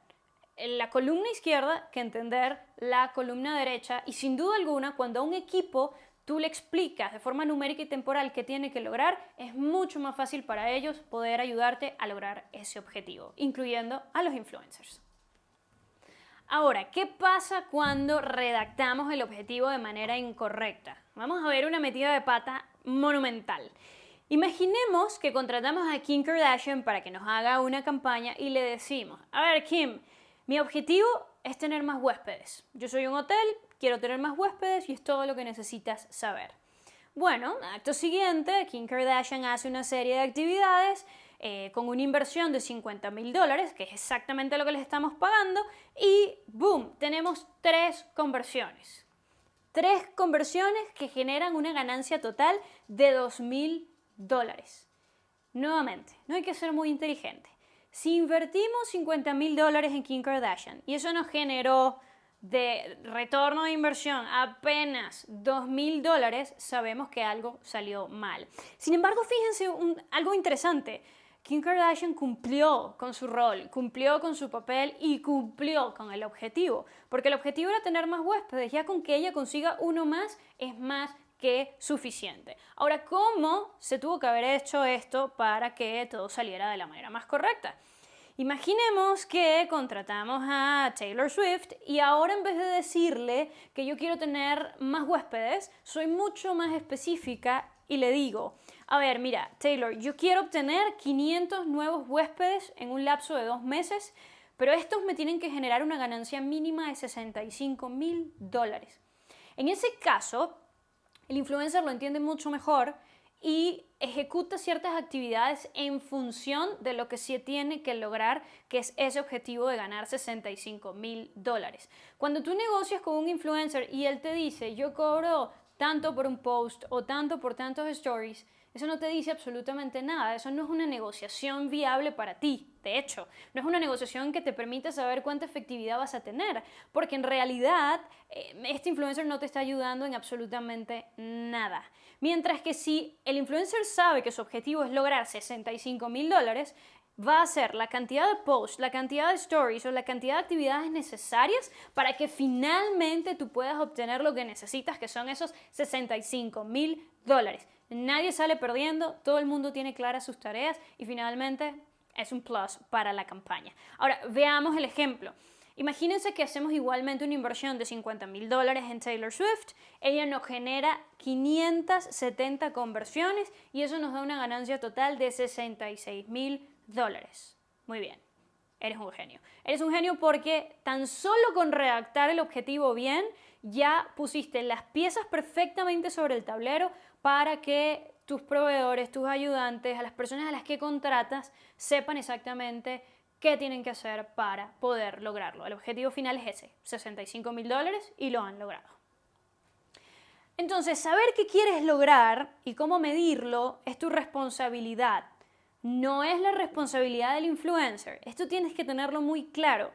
A: la columna izquierda que entender la columna derecha, y sin duda alguna cuando a un equipo tú le explicas de forma numérica y temporal qué tiene que lograr, es mucho más fácil para ellos poder ayudarte a lograr ese objetivo, incluyendo a los influencers. Ahora, ¿qué pasa cuando redactamos el objetivo de manera incorrecta? Vamos a ver una metida de pata monumental. Imaginemos que contratamos a Kim Kardashian para que nos haga una campaña y le decimos, a ver Kim, mi objetivo es tener más huéspedes. Yo soy un hotel, quiero tener más huéspedes y es todo lo que necesitas saber. Bueno, acto siguiente, Kim Kardashian hace una serie de actividades con una inversión de $50.000, que es exactamente lo que les estamos pagando, y ¡boom! Tenemos 3 conversiones. 3 conversiones que generan una ganancia total de $2.000. Nuevamente, no hay que ser muy inteligente. Si invertimos $50.000 en Kim Kardashian y eso nos generó de retorno de inversión apenas $2.000, sabemos que algo salió mal. Sin embargo, fíjense algo interesante. Kim Kardashian cumplió con su rol, cumplió con su papel y cumplió con el objetivo. Porque el objetivo era tener más huéspedes. Ya con que ella consiga uno más es más que suficiente. Ahora, ¿cómo se tuvo que haber hecho esto para que todo saliera de la manera más correcta? Imaginemos que contratamos a Taylor Swift y ahora en vez de decirle que yo quiero tener más huéspedes, soy mucho más específica y le digo, a ver, mira, Taylor, yo quiero obtener 500 nuevos huéspedes en un lapso de 2 meses, pero estos me tienen que generar una ganancia mínima de $65.000. En ese caso, el influencer lo entiende mucho mejor y ejecuta ciertas actividades en función de lo que sí tiene que lograr, que es ese objetivo de ganar $65.000. Cuando tú negocias con un influencer y él te dice, yo cobro tanto por un post o tanto por tantos stories, eso no te dice absolutamente nada, eso no es una negociación viable para ti. De hecho, no es una negociación que te permita saber cuánta efectividad vas a tener, porque en realidad este influencer no te está ayudando en absolutamente nada. Mientras que si el influencer sabe que su objetivo es lograr $65.000, va a hacer la cantidad de posts, la cantidad de stories o la cantidad de actividades necesarias para que finalmente tú puedas obtener lo que necesitas, que son esos $65.000. Nadie sale perdiendo, todo el mundo tiene claras sus tareas y finalmente es un plus para la campaña. Ahora, veamos el ejemplo. Imagínense que hacemos igualmente una inversión de $50.000 en Taylor Swift, ella nos genera 570 conversiones y eso nos da una ganancia total de $66.000. Muy bien, eres un genio. Eres un genio porque tan solo con redactar el objetivo bien, ya pusiste las piezas perfectamente sobre el tablero para que tus proveedores, tus ayudantes, a las personas a las que contratas, sepan exactamente qué tienen que hacer para poder lograrlo. El objetivo final es ese, $65.000 y lo han logrado. Entonces, saber qué quieres lograr y cómo medirlo es tu responsabilidad. No es la responsabilidad del influencer. Esto tienes que tenerlo muy claro.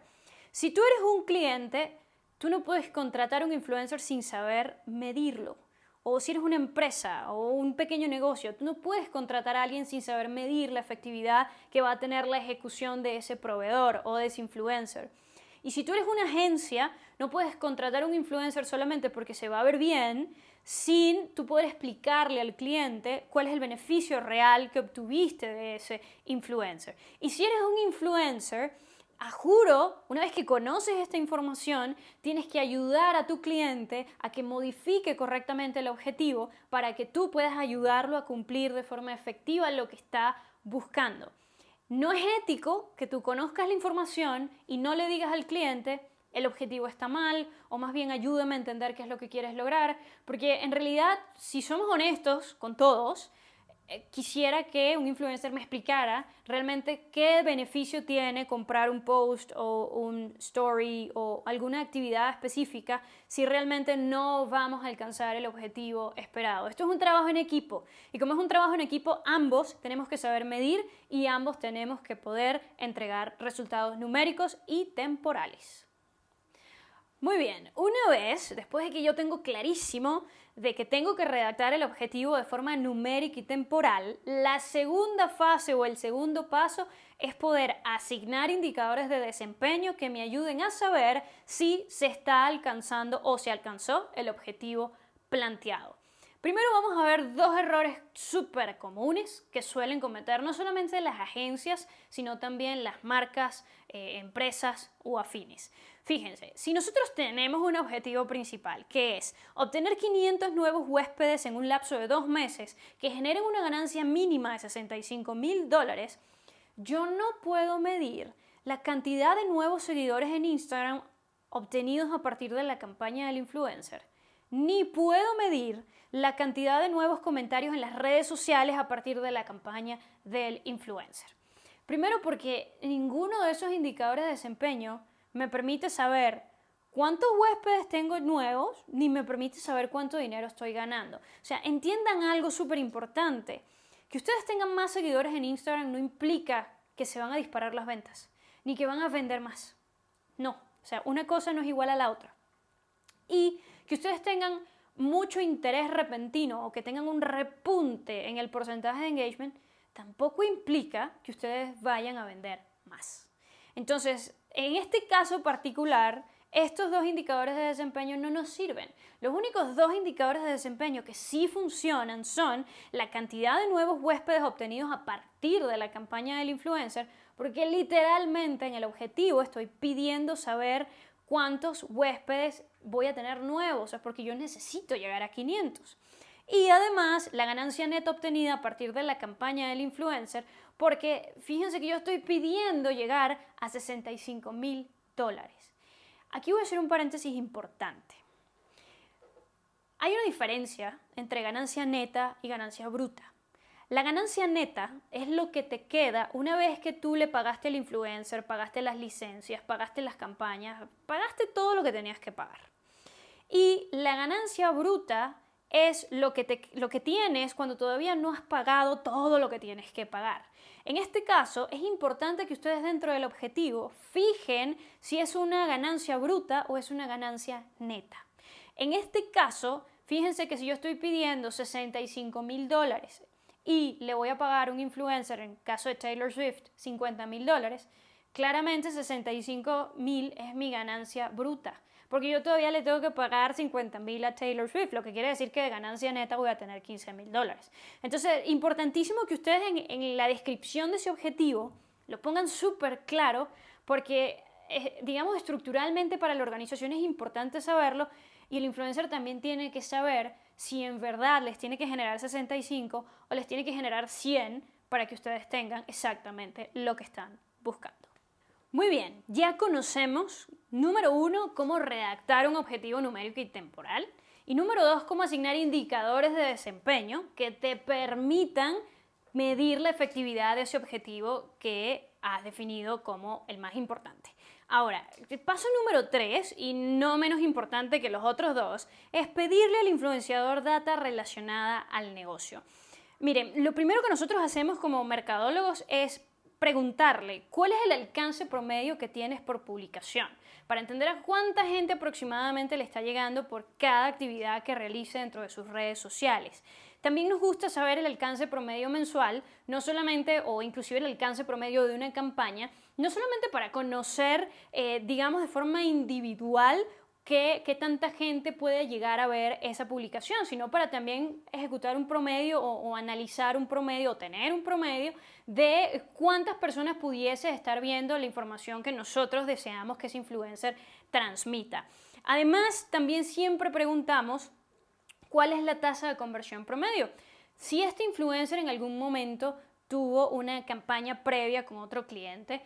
A: Si tú eres un cliente, tú no puedes contratar a un influencer sin saber medirlo. O si eres una empresa o un pequeño negocio, tú no puedes contratar a alguien sin saber medir la efectividad que va a tener la ejecución de ese proveedor o de ese influencer. Y si tú eres una agencia, no puedes contratar a un influencer solamente porque se va a ver bien, sin tú poder explicarle al cliente cuál es el beneficio real que obtuviste de ese influencer. Y si eres un influencer, a juro, una vez que conoces esta información, tienes que ayudar a tu cliente a que modifique correctamente el objetivo para que tú puedas ayudarlo a cumplir de forma efectiva lo que está buscando. No es ético que tú conozcas la información y no le digas al cliente el objetivo está mal o más bien ayúdame a entender qué es lo que quieres lograr, porque en realidad, si somos honestos con todos, quisiera que un influencer me explicara realmente qué beneficio tiene comprar un post o un story o alguna actividad específica si realmente no vamos a alcanzar el objetivo esperado. Esto es un trabajo en equipo y como es un trabajo en equipo, ambos tenemos que saber medir y ambos tenemos que poder entregar resultados numéricos y temporales. Muy bien, una vez, después de que yo tengo clarísimo de que tengo que redactar el objetivo de forma numérica y temporal, la segunda fase o el segundo paso es poder asignar indicadores de desempeño que me ayuden a saber si se está alcanzando o se alcanzó el objetivo planteado. Primero vamos a ver dos errores súper comunes que suelen cometer no solamente las agencias, sino también las marcas, empresas o afines. Fíjense, si nosotros tenemos un objetivo principal, que es obtener 500 nuevos huéspedes en un lapso de 2 meses que generen una ganancia mínima de $65,000, yo no puedo medir la cantidad de nuevos seguidores en Instagram obtenidos a partir de la campaña del influencer, ni puedo medir la cantidad de nuevos comentarios en las redes sociales a partir de la campaña del influencer. Primero porque ninguno de esos indicadores de desempeño me permite saber cuántos huéspedes tengo nuevos, ni me permite saber cuánto dinero estoy ganando. O sea, entiendan algo súper importante. Que ustedes tengan más seguidores en Instagram no implica que se van a disparar las ventas, ni que van a vender más. No, o sea, una cosa no es igual a la otra. Y que ustedes tengan mucho interés repentino o que tengan un repunte en el porcentaje de engagement tampoco implica que ustedes vayan a vender más. Entonces, en este caso particular, estos dos indicadores de desempeño no nos sirven. Los únicos dos indicadores de desempeño que sí funcionan son la cantidad de nuevos huéspedes obtenidos a partir de la campaña del influencer, porque literalmente en el objetivo estoy pidiendo saber cuántos huéspedes voy a tener nuevos, es porque yo necesito llegar a 500. Y además la ganancia neta obtenida a partir de la campaña del influencer, porque fíjense que yo estoy pidiendo llegar a $65,000. Aquí voy a hacer un paréntesis importante. Hay una diferencia entre ganancia neta y ganancia bruta. La ganancia neta es lo que te queda una vez que tú le pagaste al influencer, pagaste las licencias, pagaste las campañas, pagaste todo lo que tenías que pagar. Y la ganancia bruta es lo que tienes cuando todavía no has pagado todo lo que tienes que pagar. En este caso, es importante que ustedes dentro del objetivo fijen si es una ganancia bruta o es una ganancia neta. En este caso, fíjense que si yo estoy pidiendo $65,000 y le voy a pagar a un influencer, en caso de Taylor Swift, $50,000, claramente 65,000 es mi ganancia bruta, porque yo todavía le tengo que pagar 50,000 a Taylor Swift, lo que quiere decir que de ganancia neta voy a tener $15,000. Entonces, importantísimo que ustedes en la descripción de ese objetivo lo pongan súper claro, porque, digamos, estructuralmente para la organización es importante saberlo y el influencer también tiene que saber si en verdad les tiene que generar 65 o les tiene que generar 100 para que ustedes tengan exactamente lo que están buscando. Muy bien, ya conocemos, número 1, cómo redactar un objetivo numérico y temporal. Y número 2, cómo asignar indicadores de desempeño que te permitan medir la efectividad de ese objetivo que has definido como el más importante. Ahora, el paso número 3, y no menos importante que los otros dos, es pedirle al influenciador data relacionada al negocio. Miren, lo primero que nosotros hacemos como mercadólogos es preguntarle cuál es el alcance promedio que tienes por publicación, para entender a cuánta gente aproximadamente le está llegando por cada actividad que realice dentro de sus redes sociales. También nos gusta saber el alcance promedio mensual, no solamente, o inclusive el alcance promedio de una campaña, no solamente para conocer, digamos, de forma individual qué tanta gente puede llegar a ver esa publicación, sino para también ejecutar un promedio o analizar un promedio o tener un promedio de cuántas personas pudiese estar viendo la información que nosotros deseamos que ese influencer transmita. Además, también siempre preguntamos cuál es la tasa de conversión promedio. Si este influencer en algún momento tuvo una campaña previa con otro cliente,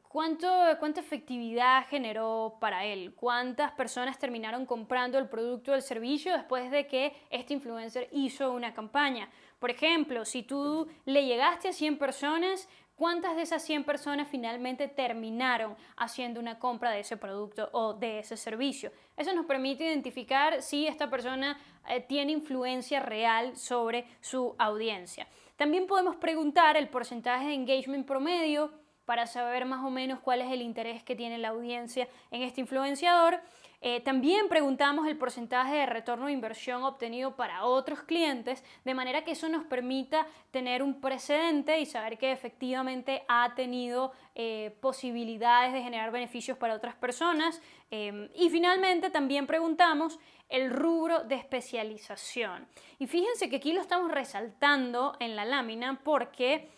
A: ¿cuánta efectividad generó para él? ¿Cuántas personas terminaron comprando el producto o el servicio después de que este influencer hizo una campaña? Por ejemplo, si tú le llegaste a 100 personas, ¿cuántas de esas 100 personas finalmente terminaron haciendo una compra de ese producto o de ese servicio? Eso nos permite identificar si esta persona tiene influencia real sobre su audiencia. También podemos preguntar el porcentaje de engagement promedio para saber más o menos cuál es el interés que tiene la audiencia en este influenciador. También preguntamos el porcentaje de retorno de inversión obtenido para otros clientes, de manera que eso nos permita tener un precedente y saber que efectivamente ha tenido posibilidades de generar beneficios para otras personas. Y finalmente también preguntamos el rubro de especialización. Y fíjense que aquí lo estamos resaltando en la lámina porque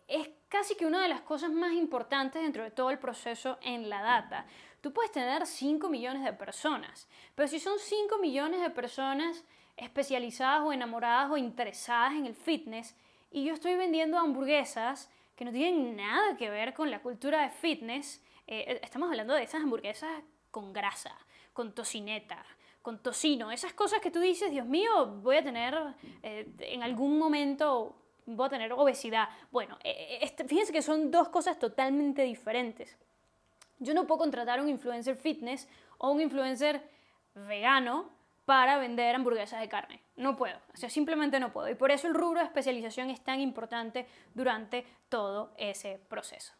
A: es casi que una de las cosas más importantes dentro de todo el proceso en la data. Tú puedes tener 5 millones de personas, pero si son 5 millones de personas especializadas o enamoradas o interesadas en el fitness y yo estoy vendiendo hamburguesas que no tienen nada que ver con la cultura de fitness, estamos hablando de esas hamburguesas con grasa, con tocineta, con tocino, esas cosas que tú dices, Dios mío, voy a tener en algún momento, voy a tener obesidad. Bueno, fíjense que son dos cosas totalmente diferentes. Yo no puedo contratar a un influencer fitness o un influencer vegano para vender hamburguesas de carne. No puedo, o sea, simplemente no puedo. Y por eso el rubro de especialización es tan importante durante todo ese proceso.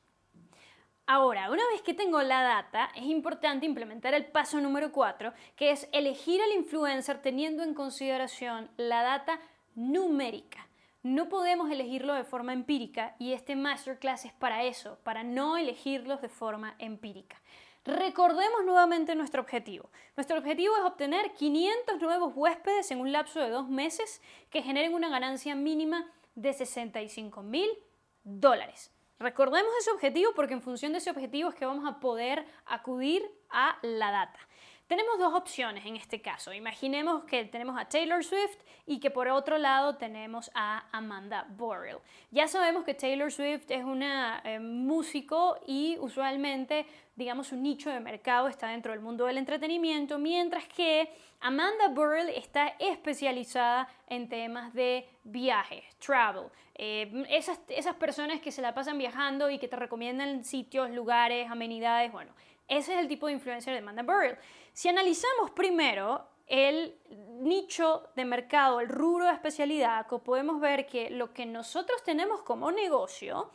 A: Ahora, una vez que tengo la data, es importante implementar el paso número 4, que es elegir al influencer teniendo en consideración la data numérica. No podemos elegirlo de forma empírica y este masterclass es para eso, para no elegirlos de forma empírica. Recordemos nuevamente nuestro objetivo. Nuestro objetivo es obtener 500 nuevos huéspedes en un lapso de 2 meses que generen una ganancia mínima de $65,000. Recordemos ese objetivo porque en función de ese objetivo es que vamos a poder acudir a la data. Tenemos dos opciones en este caso. Imaginemos que tenemos a Taylor Swift y que por otro lado tenemos a Amanda Burrell. Ya sabemos que Taylor Swift es una músico y usualmente, digamos, su nicho de mercado está dentro del mundo del entretenimiento, mientras que Amanda Burrell está especializada en temas de viajes, travel. Esas personas que se la pasan viajando y que te recomiendan sitios, lugares, amenidades, bueno, ese es el tipo de influencer de Amanda Burrell. Si analizamos primero el nicho de mercado, el rubro de especialidad, podemos ver que lo que nosotros tenemos como negocio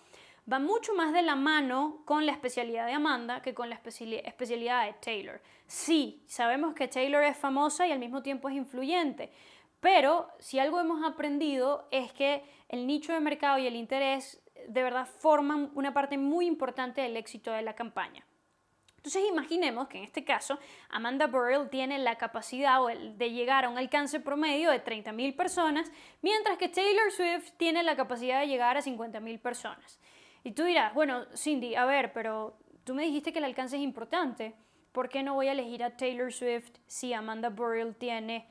A: va mucho más de la mano con la especialidad de Amanda que con la especialidad de Taylor. Sí, sabemos que Taylor es famosa y al mismo tiempo es influyente, pero si algo hemos aprendido es que el nicho de mercado y el interés de verdad forman una parte muy importante del éxito de la campaña. Entonces imaginemos que en este caso Amanda Burrell tiene la capacidad de llegar a un alcance promedio de 30,000 personas, mientras que Taylor Swift tiene la capacidad de llegar a 50,000 personas. Y tú dirás, bueno, Cindy, a ver, pero tú me dijiste que el alcance es importante. ¿Por qué no voy a elegir a Taylor Swift si Amanda Burrell tiene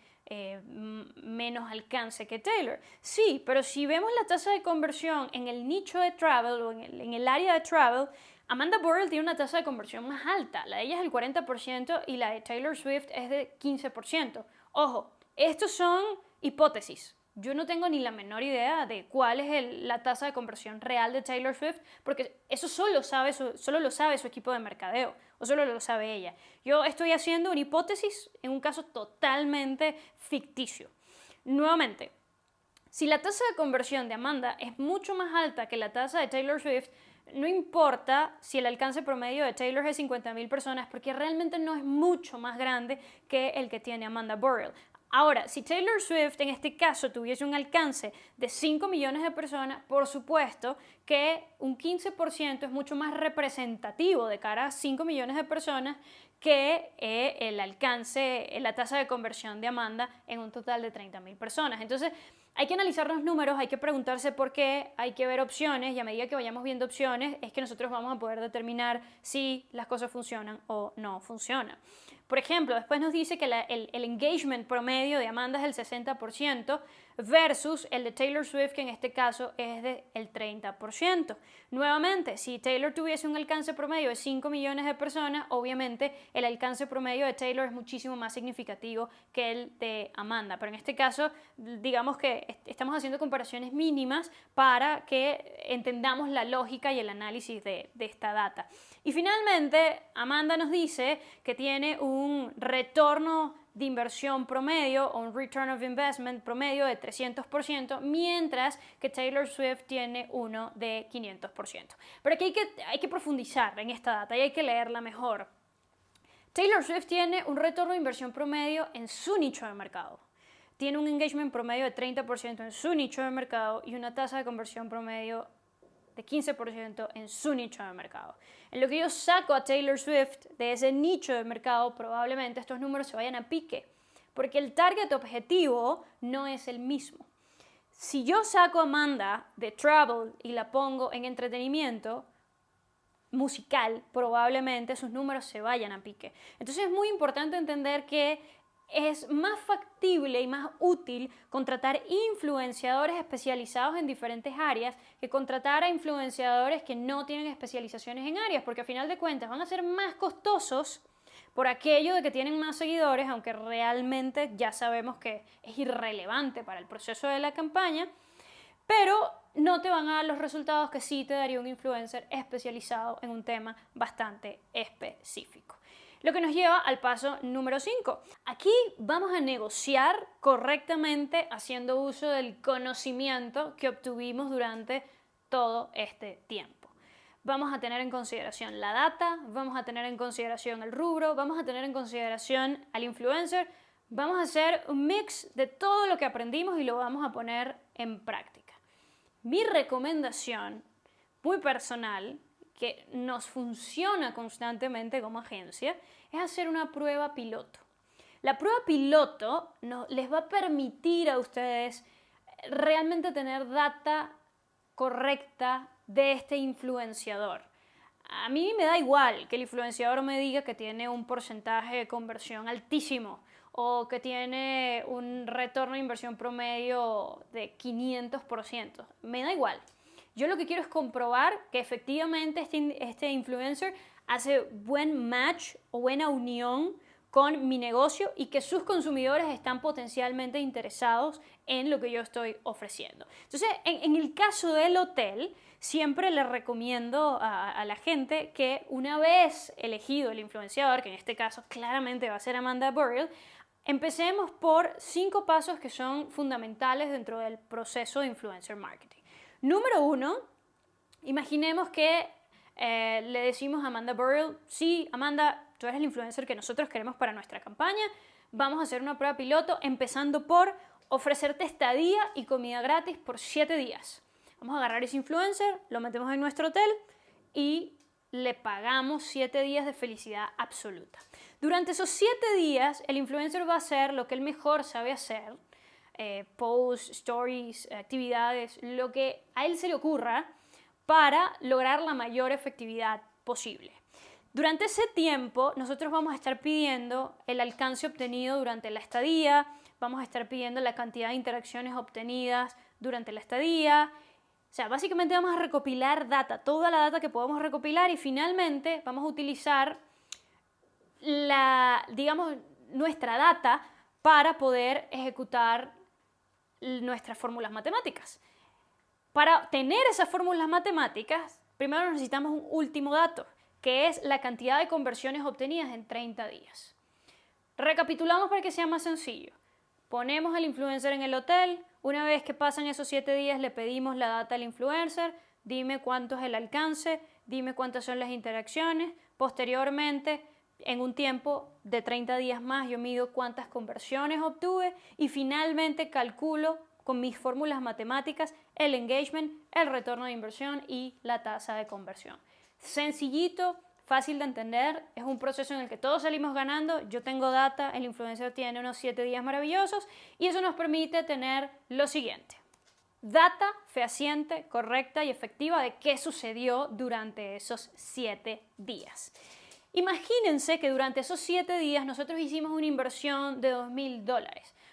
A: menos alcance que Taylor? Sí, pero si vemos la tasa de conversión en el nicho de travel o en el área de travel, Amanda Burrell tiene una tasa de conversión más alta. La de ella es el 40% y la de Taylor Swift es de 15%. Ojo, estos son hipótesis. Yo no tengo ni la menor idea de cuál es la tasa de conversión real de Taylor Swift, porque eso solo lo sabe su equipo de mercadeo, o solo lo sabe ella. Yo estoy haciendo una hipótesis en un caso totalmente ficticio. Nuevamente, si la tasa de conversión de Amanda es mucho más alta que la tasa de Taylor Swift, no importa si el alcance promedio de Taylor es 50,000 personas, porque realmente no es mucho más grande que el que tiene Amanda Burrell. Ahora, si Taylor Swift en este caso tuviese un alcance de 5 millones de personas, por supuesto que un 15% es mucho más representativo de cara a 5 millones de personas que el alcance, la tasa de conversión de Amanda en un total de 30,000 personas. Entonces, hay que analizar los números, hay que preguntarse por qué, hay que ver opciones y a medida que vayamos viendo opciones es que nosotros vamos a poder determinar si las cosas funcionan o no funcionan. Por ejemplo, después nos dice que el engagement promedio de Amanda es del 60% versus el de Taylor Swift, que en este caso es del 30%. Nuevamente, si Taylor tuviese un alcance promedio de 5 millones de personas, obviamente el alcance promedio de Taylor es muchísimo más significativo que el de Amanda. Pero en este caso, digamos que estamos haciendo comparaciones mínimas para que entendamos la lógica y el análisis de esta data. Y finalmente, Amanda nos dice que tiene un retorno de inversión promedio o un return of investment promedio de 300%, mientras que Taylor Swift tiene uno de 500%. Pero aquí hay que profundizar en esta data y hay que leerla mejor. Taylor Swift tiene un retorno de inversión promedio en su nicho de mercado. Tiene un engagement promedio de 30% en su nicho de mercado y una tasa de conversión promedio de 15% en su nicho de mercado. En lo que yo saco a Taylor Swift de ese nicho de mercado, probablemente estos números se vayan a pique, porque el target objetivo no es el mismo. Si yo saco a Amanda de travel y la pongo en entretenimiento musical, probablemente sus números se vayan a pique. Entonces es muy importante entender que es más factible y más útil contratar influenciadores especializados en diferentes áreas que contratar a influenciadores que no tienen especializaciones en áreas, porque al final de cuentas van a ser más costosos por aquello de que tienen más seguidores, aunque realmente ya sabemos que es irrelevante para el proceso de la campaña, pero no te van a dar los resultados que sí te daría un influencer especializado en un tema bastante específico. Lo que nos lleva al paso número 5. Aquí vamos a negociar correctamente haciendo uso del conocimiento que obtuvimos durante todo este tiempo. Vamos a tener en consideración la data, vamos a tener en consideración el rubro, vamos a tener en consideración al influencer, vamos a hacer un mix de todo lo que aprendimos y lo vamos a poner en práctica. Mi recomendación muy personal, que nos funciona constantemente como agencia, es hacer una prueba piloto. La prueba piloto les va a permitir a ustedes realmente tener data correcta de este influenciador. A mí me da igual que el influenciador me diga que tiene un porcentaje de conversión altísimo o que tiene un retorno de inversión promedio de 500%. Me da igual. Yo lo que quiero es comprobar que efectivamente este influencer hace buen match o buena unión con mi negocio y que sus consumidores están potencialmente interesados en lo que yo estoy ofreciendo. Entonces, en el caso del hotel, siempre le recomiendo a la gente que una vez elegido el influenciador, que en este caso claramente va a ser Amanda Burrell, empecemos por 5 pasos que son fundamentales dentro del proceso de influencer marketing. Número 1, imaginemos que le decimos a Amanda Burrell, sí, Amanda, tú eres el influencer que nosotros queremos para nuestra campaña, vamos a hacer una prueba piloto empezando por ofrecerte estadía y comida gratis por 7 días. Vamos a agarrar ese influencer, lo metemos en nuestro hotel y le pagamos 7 días de felicidad absoluta. Durante esos 7 días, el influencer va a hacer lo que él mejor sabe hacer, posts, stories, actividades, lo que a él se le ocurra para lograr la mayor efectividad posible. Durante ese tiempo, nosotros vamos a estar pidiendo el alcance obtenido durante la estadía, vamos a estar pidiendo la cantidad de interacciones obtenidas durante la estadía. O sea, básicamente vamos a recopilar data, toda la data que podamos recopilar y finalmente vamos a utilizar nuestra data para poder ejecutar nuestras fórmulas matemáticas. Para tener esas fórmulas matemáticas, primero necesitamos un último dato, que es la cantidad de conversiones obtenidas en 30 días. Recapitulamos para que sea más sencillo. Ponemos al influencer en el hotel, una vez que pasan esos 7 días le pedimos la data al influencer, dime cuánto es el alcance, dime cuántas son las interacciones, posteriormente en un tiempo de 30 días más yo mido cuántas conversiones obtuve y finalmente calculo con mis fórmulas matemáticas el engagement, el retorno de inversión y la tasa de conversión. Sencillito, fácil de entender, es un proceso en el que todos salimos ganando, yo tengo data, el influencer tiene unos 7 días maravillosos y eso nos permite tener lo siguiente. Data fehaciente, correcta y efectiva de qué sucedió durante esos 7 días. Imagínense que durante esos 7 días nosotros hicimos una inversión de $2,000,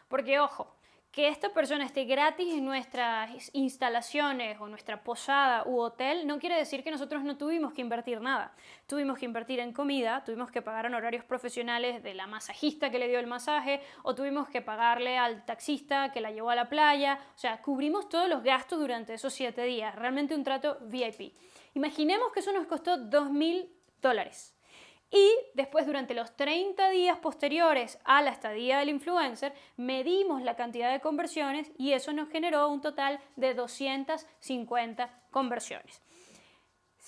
A: porque ojo, que esta persona esté gratis en nuestras instalaciones o nuestra posada u hotel no quiere decir que nosotros no tuvimos que invertir nada. Tuvimos que invertir en comida, tuvimos que pagar honorarios profesionales de la masajista que le dio el masaje o tuvimos que pagarle al taxista que la llevó a la playa. O sea, cubrimos todos los gastos durante esos 7 días. Realmente un trato VIP. Imaginemos que eso nos costó $2,000. Y después, durante los 30 días posteriores a la estadía del influencer, medimos la cantidad de conversiones y eso nos generó un total de 250 conversiones.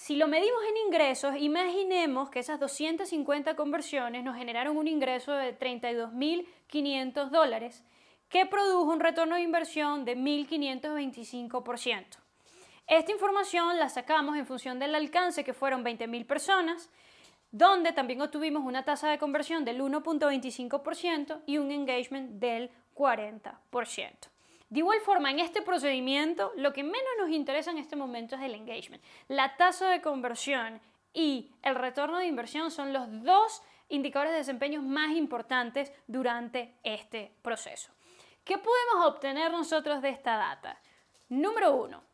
A: Si lo medimos en ingresos, imaginemos que esas 250 conversiones nos generaron un ingreso de $32.500 que produjo un retorno de inversión de 1.525%. Esta información la sacamos en función del alcance, que fueron 20.000 personas, donde también obtuvimos una tasa de conversión del 1.25% y un engagement del 40%. De igual forma, en este procedimiento, lo que menos nos interesa en este momento es el engagement. La tasa de conversión y el retorno de inversión son los dos indicadores de desempeño más importantes durante este proceso. ¿Qué podemos obtener nosotros de esta data? Número 1.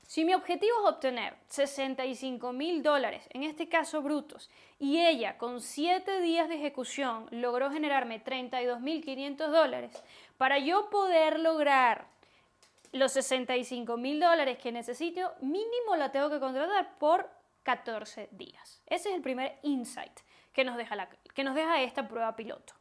A: Si mi objetivo es obtener $65.000, en este caso brutos, y ella con 7 días de ejecución logró generarme $32.500, para yo poder lograr los $65.000 que necesito, mínimo la tengo que contratar por 14 días. Ese es el primer insight que nos deja esta prueba piloto.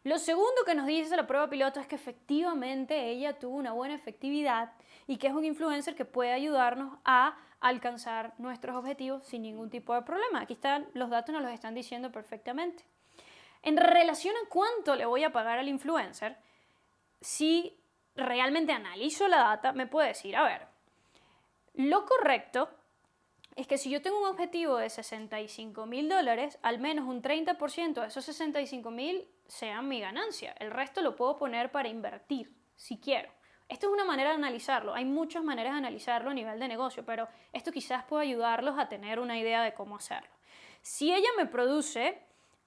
A: Lo segundo que nos dice la prueba piloto es que efectivamente ella tuvo una buena efectividad y que es un influencer que puede ayudarnos a alcanzar nuestros objetivos sin ningún tipo de problema. Aquí están los datos, nos los están diciendo perfectamente. En relación a cuánto le voy a pagar al influencer, si realmente analizo la data, me puede decir, a ver, lo correcto es que si yo tengo un objetivo de $65.000, al menos un 30% de esos 65.000 sean mi ganancia. El resto lo puedo poner para invertir, si quiero. Esto es una manera de analizarlo. Hay muchas maneras de analizarlo a nivel de negocio, pero esto quizás puede ayudarlos a tener una idea de cómo hacerlo. Si ella me produce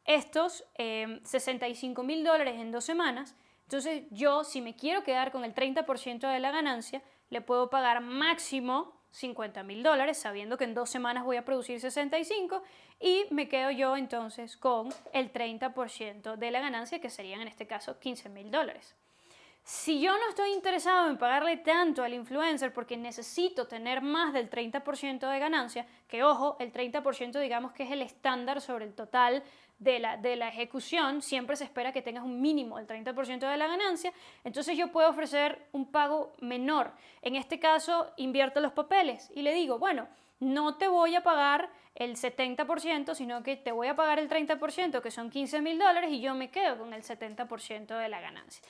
A: estos $65.000 en 2 semanas, entonces yo, si me quiero quedar con el 30% de la ganancia, le puedo pagar máximo $50.000, sabiendo que en 2 semanas voy a producir 65 y me quedo yo entonces con el 30% de la ganancia, que serían en este caso $15.000. Si yo no estoy interesado en pagarle tanto al influencer porque necesito tener más del 30% de ganancia, que ojo, el 30% digamos que es el estándar sobre el total de la ejecución, siempre se espera que tengas un mínimo del 30% de la ganancia, entonces yo puedo ofrecer un pago menor. En este caso, invierto los papeles y le digo, bueno, no te voy a pagar el 70%, sino que te voy a pagar el 30%, que son $15.000, y yo me quedo con el 70% de la ganancia.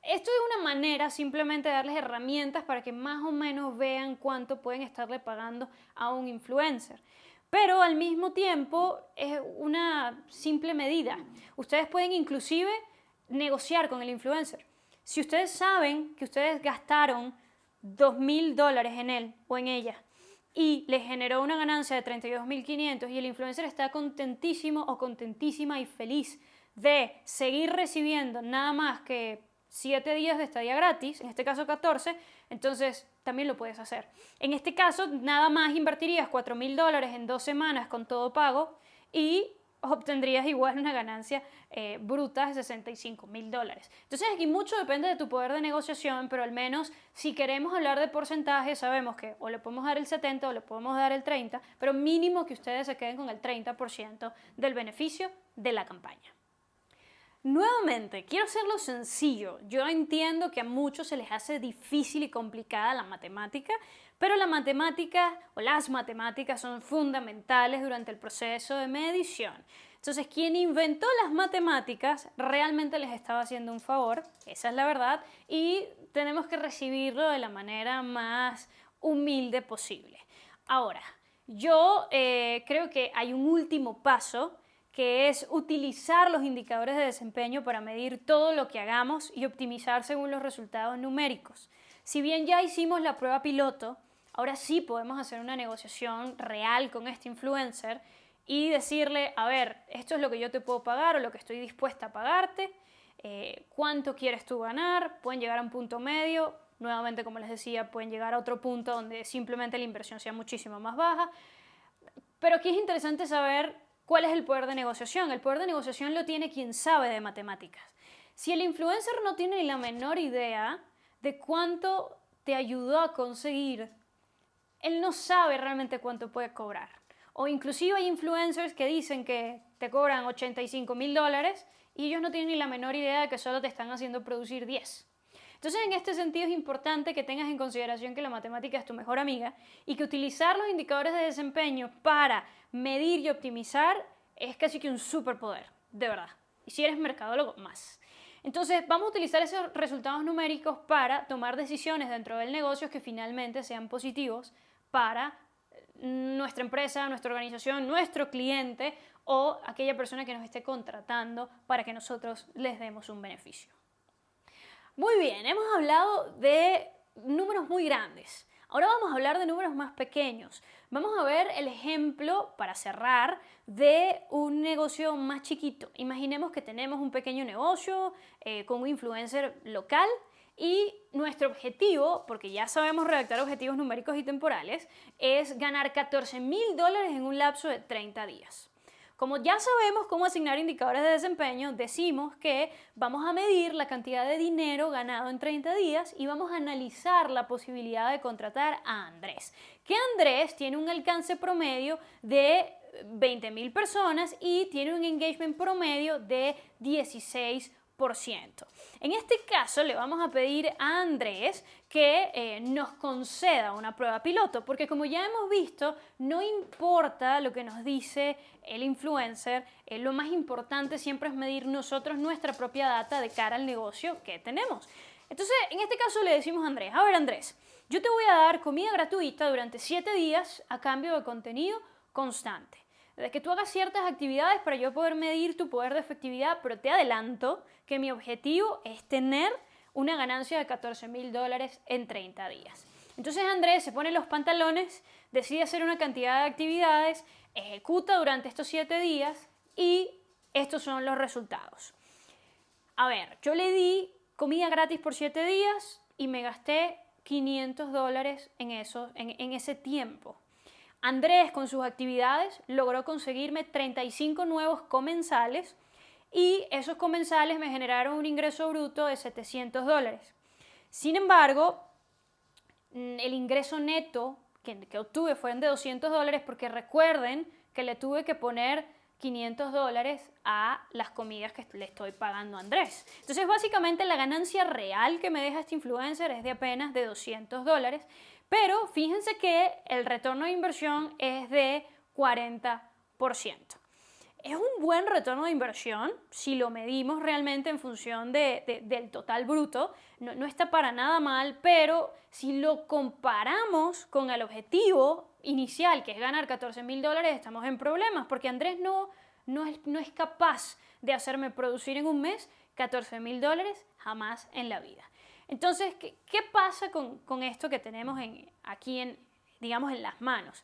A: Esto es una manera simplemente de darles herramientas para que más o menos vean cuánto pueden estarle pagando a un influencer. Pero al mismo tiempo es una simple medida. Ustedes pueden inclusive negociar con el influencer. Si ustedes saben que ustedes gastaron $2.000 en él o en ella y les generó una ganancia de 32.500 y el influencer está contentísimo o contentísima y feliz de seguir recibiendo nada más que 7 días de estadía gratis, en este caso 14, entonces también lo puedes hacer. En este caso, nada más invertirías $4.000 en 2 semanas con todo pago y obtendrías igual una ganancia bruta de $65.000. Entonces aquí mucho depende de tu poder de negociación, pero al menos si queremos hablar de porcentajes, sabemos que o le podemos dar el 70 o le podemos dar el 30, pero mínimo que ustedes se queden con el 30% del beneficio de la campaña. Nuevamente, quiero hacerlo sencillo. Yo entiendo que a muchos se les hace difícil y complicada la matemática, pero la matemática o las matemáticas son fundamentales durante el proceso de medición. Entonces, quien inventó las matemáticas realmente les estaba haciendo un favor, esa es la verdad, y tenemos que recibirlo de la manera más humilde posible. Ahora, yo creo que hay un último paso, que es utilizar los indicadores de desempeño para medir todo lo que hagamos y optimizar según los resultados numéricos. Si bien ya hicimos la prueba piloto, ahora sí podemos hacer una negociación real con este influencer y decirle, a ver, esto es lo que yo te puedo pagar o lo que estoy dispuesta a pagarte, cuánto quieres tú ganar, pueden llegar a un punto medio, nuevamente como les decía, pueden llegar a otro punto donde simplemente la inversión sea muchísimo más baja, pero aquí es interesante saber ¿cuál es el poder de negociación? El poder de negociación lo tiene quien sabe de matemáticas. Si el influencer no tiene ni la menor idea de cuánto te ayudó a conseguir, él no sabe realmente cuánto puede cobrar. O inclusive hay influencers que dicen que te cobran $85.000 y ellos no tienen ni la menor idea de que solo te están haciendo producir 10. Entonces, en este sentido es importante que tengas en consideración que la matemática es tu mejor amiga y que utilizar los indicadores de desempeño para medir y optimizar es casi que un superpoder, de verdad. Y si eres mercadólogo, más. Entonces, vamos a utilizar esos resultados numéricos para tomar decisiones dentro del negocio que finalmente sean positivos para nuestra empresa, nuestra organización, nuestro cliente o aquella persona que nos esté contratando para que nosotros les demos un beneficio. Muy bien, hemos hablado de números muy grandes. Ahora vamos a hablar de números más pequeños. Vamos a ver el ejemplo, para cerrar, de un negocio más chiquito. Imaginemos que tenemos un pequeño negocio con un influencer local y nuestro objetivo, porque ya sabemos redactar objetivos numéricos y temporales, es ganar $14,000 en un lapso de 30 días. Como ya sabemos cómo asignar indicadores de desempeño, decimos que vamos a medir la cantidad de dinero ganado en 30 días y vamos a analizar la posibilidad de contratar a Andrés. Que Andrés tiene un alcance promedio de 20,000 personas y tiene un engagement promedio de 16%. En este caso le vamos a pedir a Andrés que nos conceda una prueba piloto, porque como ya hemos visto, no importa lo que nos dice el influencer, lo más importante siempre es medir nosotros nuestra propia data de cara al negocio que tenemos. Entonces, en este caso le decimos a Andrés, a ver Andrés, yo te voy a dar comida gratuita durante 7 días a cambio de contenido constante. De que tú hagas ciertas actividades para yo poder medir tu poder de efectividad, pero te adelanto que mi objetivo es tener una ganancia de $14,000 en 30 días. Entonces Andrés se pone los pantalones, decide hacer una cantidad de actividades, ejecuta durante estos 7 días y estos son los resultados. A ver, yo le di comida gratis por 7 días y me gasté $500 en ese tiempo. Andrés, con sus actividades, logró conseguirme 35 nuevos comensales y esos comensales me generaron un ingreso bruto de $700. Sin embargo, el ingreso neto que obtuve fueron de $200 porque recuerden que le tuve que poner $500 a las comidas que le estoy pagando a Andrés. Entonces, básicamente, la ganancia real que me deja este influencer es de apenas de $200. Pero fíjense que el retorno de inversión es de 40%. Es un buen retorno de inversión si lo medimos realmente en función del total bruto. No está para nada mal, pero si lo comparamos con el objetivo inicial, que es ganar $14,000, estamos en problemas porque Andrés no es capaz de hacerme producir en un mes $14,000 jamás en la vida. Entonces, ¿qué pasa con esto que tenemos aquí digamos, en las manos?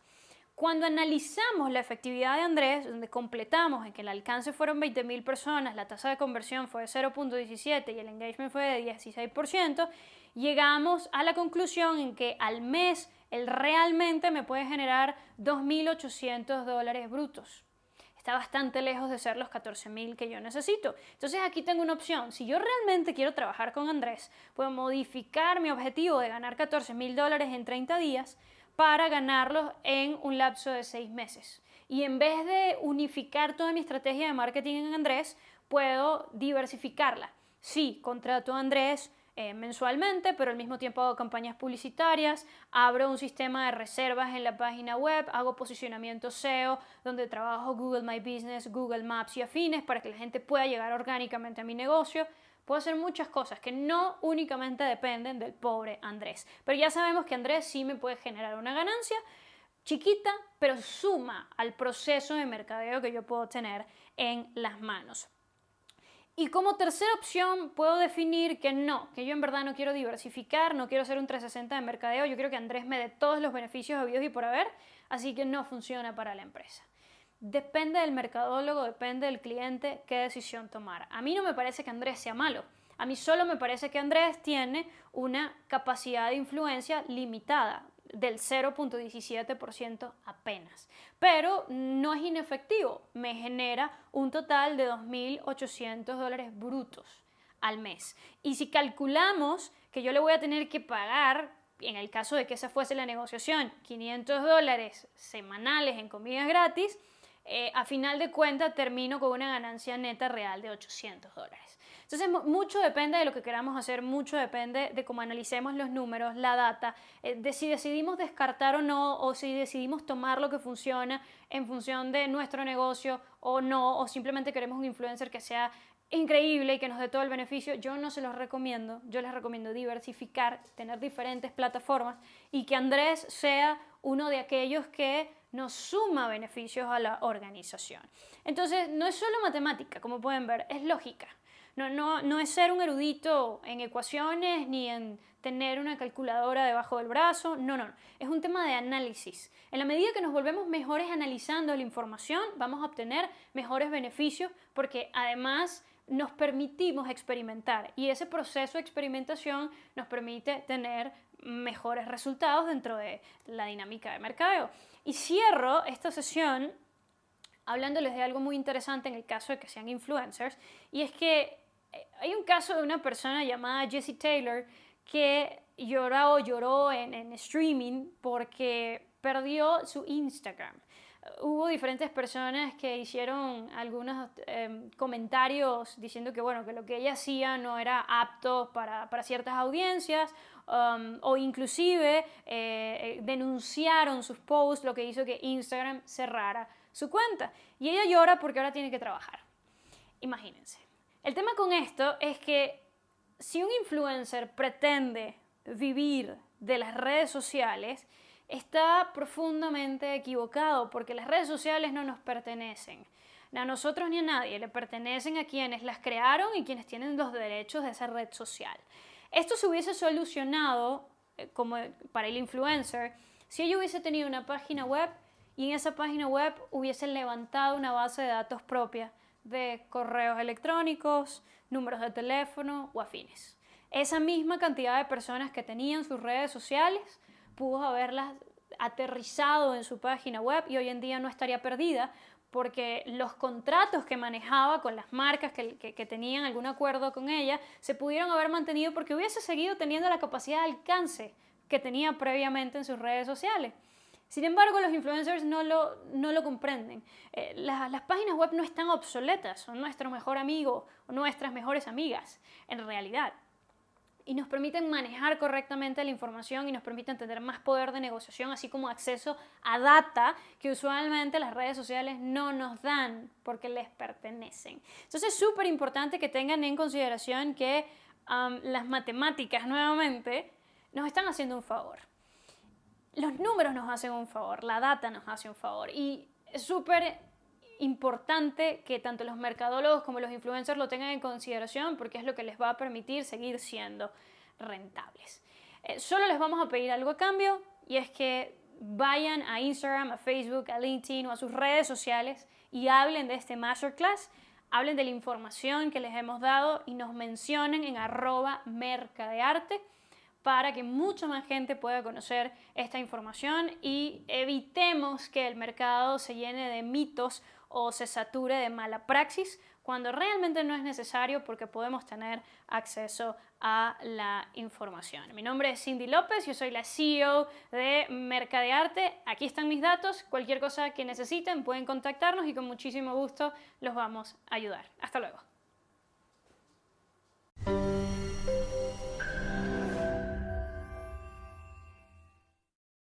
A: Cuando analizamos la efectividad de Andrés, donde completamos en que el alcance fueron 20,000 personas, la tasa de conversión fue de 0.17 y el engagement fue de 16%, llegamos a la conclusión en que al mes él realmente me puede generar $2,800 brutos. Está bastante lejos de ser los 14,000 que yo necesito. Entonces aquí tengo una opción. Si yo realmente quiero trabajar con Andrés, puedo modificar mi objetivo de ganar $14,000 en 30 días para ganarlos en un lapso de 6 meses. Y en vez de unificar toda mi estrategia de marketing en Andrés, puedo diversificarla. Sí, contrato a Andrés mensualmente, pero al mismo tiempo hago campañas publicitarias, abro un sistema de reservas en la página web, hago posicionamiento SEO, donde trabajo Google My Business, Google Maps y afines para que la gente pueda llegar orgánicamente a mi negocio. Puedo hacer muchas cosas que no únicamente dependen del pobre Andrés. Pero ya sabemos que Andrés sí me puede generar una ganancia chiquita, pero suma al proceso de mercadeo que yo puedo tener en las manos. Y como tercera opción puedo definir que yo en verdad no quiero diversificar, no quiero hacer un 360 de mercadeo, yo quiero que Andrés me dé todos los beneficios habidos y por haber, así que no funciona para la empresa. Depende del mercadólogo, depende del cliente qué decisión tomar. A mí no me parece que Andrés sea malo, a mí solo me parece que Andrés tiene una capacidad de influencia limitada, del 0.17% apenas, pero no es inefectivo, me genera un total de $2,800 brutos al mes. Y si calculamos que yo le voy a tener que pagar, en el caso de que esa fuese la negociación, $500 semanales en comidas gratis, a final de cuentas termino con una ganancia neta real de $800. Entonces, mucho depende de lo que queramos hacer, mucho depende de cómo analicemos los números, la data, de si decidimos descartar o no, o si decidimos tomar lo que funciona en función de nuestro negocio o no, o simplemente queremos un influencer que sea increíble y que nos dé todo el beneficio. Yo no se los recomiendo, yo les recomiendo diversificar, tener diferentes plataformas y que Andrés sea uno de aquellos que nos suma beneficios a la organización. Entonces, no es solo matemática, como pueden ver, es lógica. No es ser un erudito en ecuaciones ni en tener una calculadora debajo del brazo, no. Es un tema de análisis. En la medida que nos volvemos mejores analizando la información, vamos a obtener mejores beneficios porque además nos permitimos experimentar y ese proceso de experimentación nos permite tener mejores resultados dentro de la dinámica de mercadeo. Y cierro esta sesión hablándoles de algo muy interesante en el caso de que sean influencers, y es que hay un caso de una persona llamada Jessie Taylor que lloró en streaming porque perdió su Instagram. Hubo diferentes personas que hicieron algunos comentarios diciendo que, bueno, que lo que ella hacía no era apto para ciertas audiencias, o inclusive denunciaron sus posts, lo que hizo que Instagram cerrara su cuenta. Y ella llora porque ahora tiene que trabajar. Imagínense. El tema con esto es que si un influencer pretende vivir de las redes sociales, está profundamente equivocado porque las redes sociales no nos pertenecen. Ni a nosotros ni a nadie, le pertenecen a quienes las crearon y quienes tienen los derechos de esa red social. Esto se hubiese solucionado como para el influencer si ella hubiese tenido una página web y en esa página web hubiesen levantado una base de datos propia de correos electrónicos, números de teléfono o afines. Esa misma cantidad de personas que tenían sus redes sociales pudo haberlas aterrizado en su página web y hoy en día no estaría perdida porque los contratos que manejaba con las marcas que tenían algún acuerdo con ella se pudieron haber mantenido porque hubiese seguido teniendo la capacidad de alcance que tenía previamente en sus redes sociales. Sin embargo, los influencers no lo comprenden. Las páginas web no están obsoletas, son nuestro mejor amigo o nuestras mejores amigas, en realidad. Y nos permiten manejar correctamente la información y nos permiten tener más poder de negociación, así como acceso a data que usualmente las redes sociales no nos dan porque les pertenecen. Entonces es súper importante que tengan en consideración que las matemáticas, nuevamente, nos están haciendo un favor. Los números nos hacen un favor, la data nos hace un favor y es súper importante que tanto los mercadólogos como los influencers lo tengan en consideración porque es lo que les va a permitir seguir siendo rentables. Solo les vamos a pedir algo a cambio y es que vayan a Instagram, a Facebook, a LinkedIn o a sus redes sociales y hablen de este masterclass, hablen de la información que les hemos dado y nos mencionen en @mercadearte para que mucha más gente pueda conocer esta información y evitemos que el mercado se llene de mitos o se sature de mala praxis cuando realmente no es necesario porque podemos tener acceso a la información. Mi nombre es Cindy López, yo soy la CEO de Mercadearte. Aquí están mis datos, cualquier cosa que necesiten pueden contactarnos y con muchísimo gusto los vamos a ayudar. Hasta luego.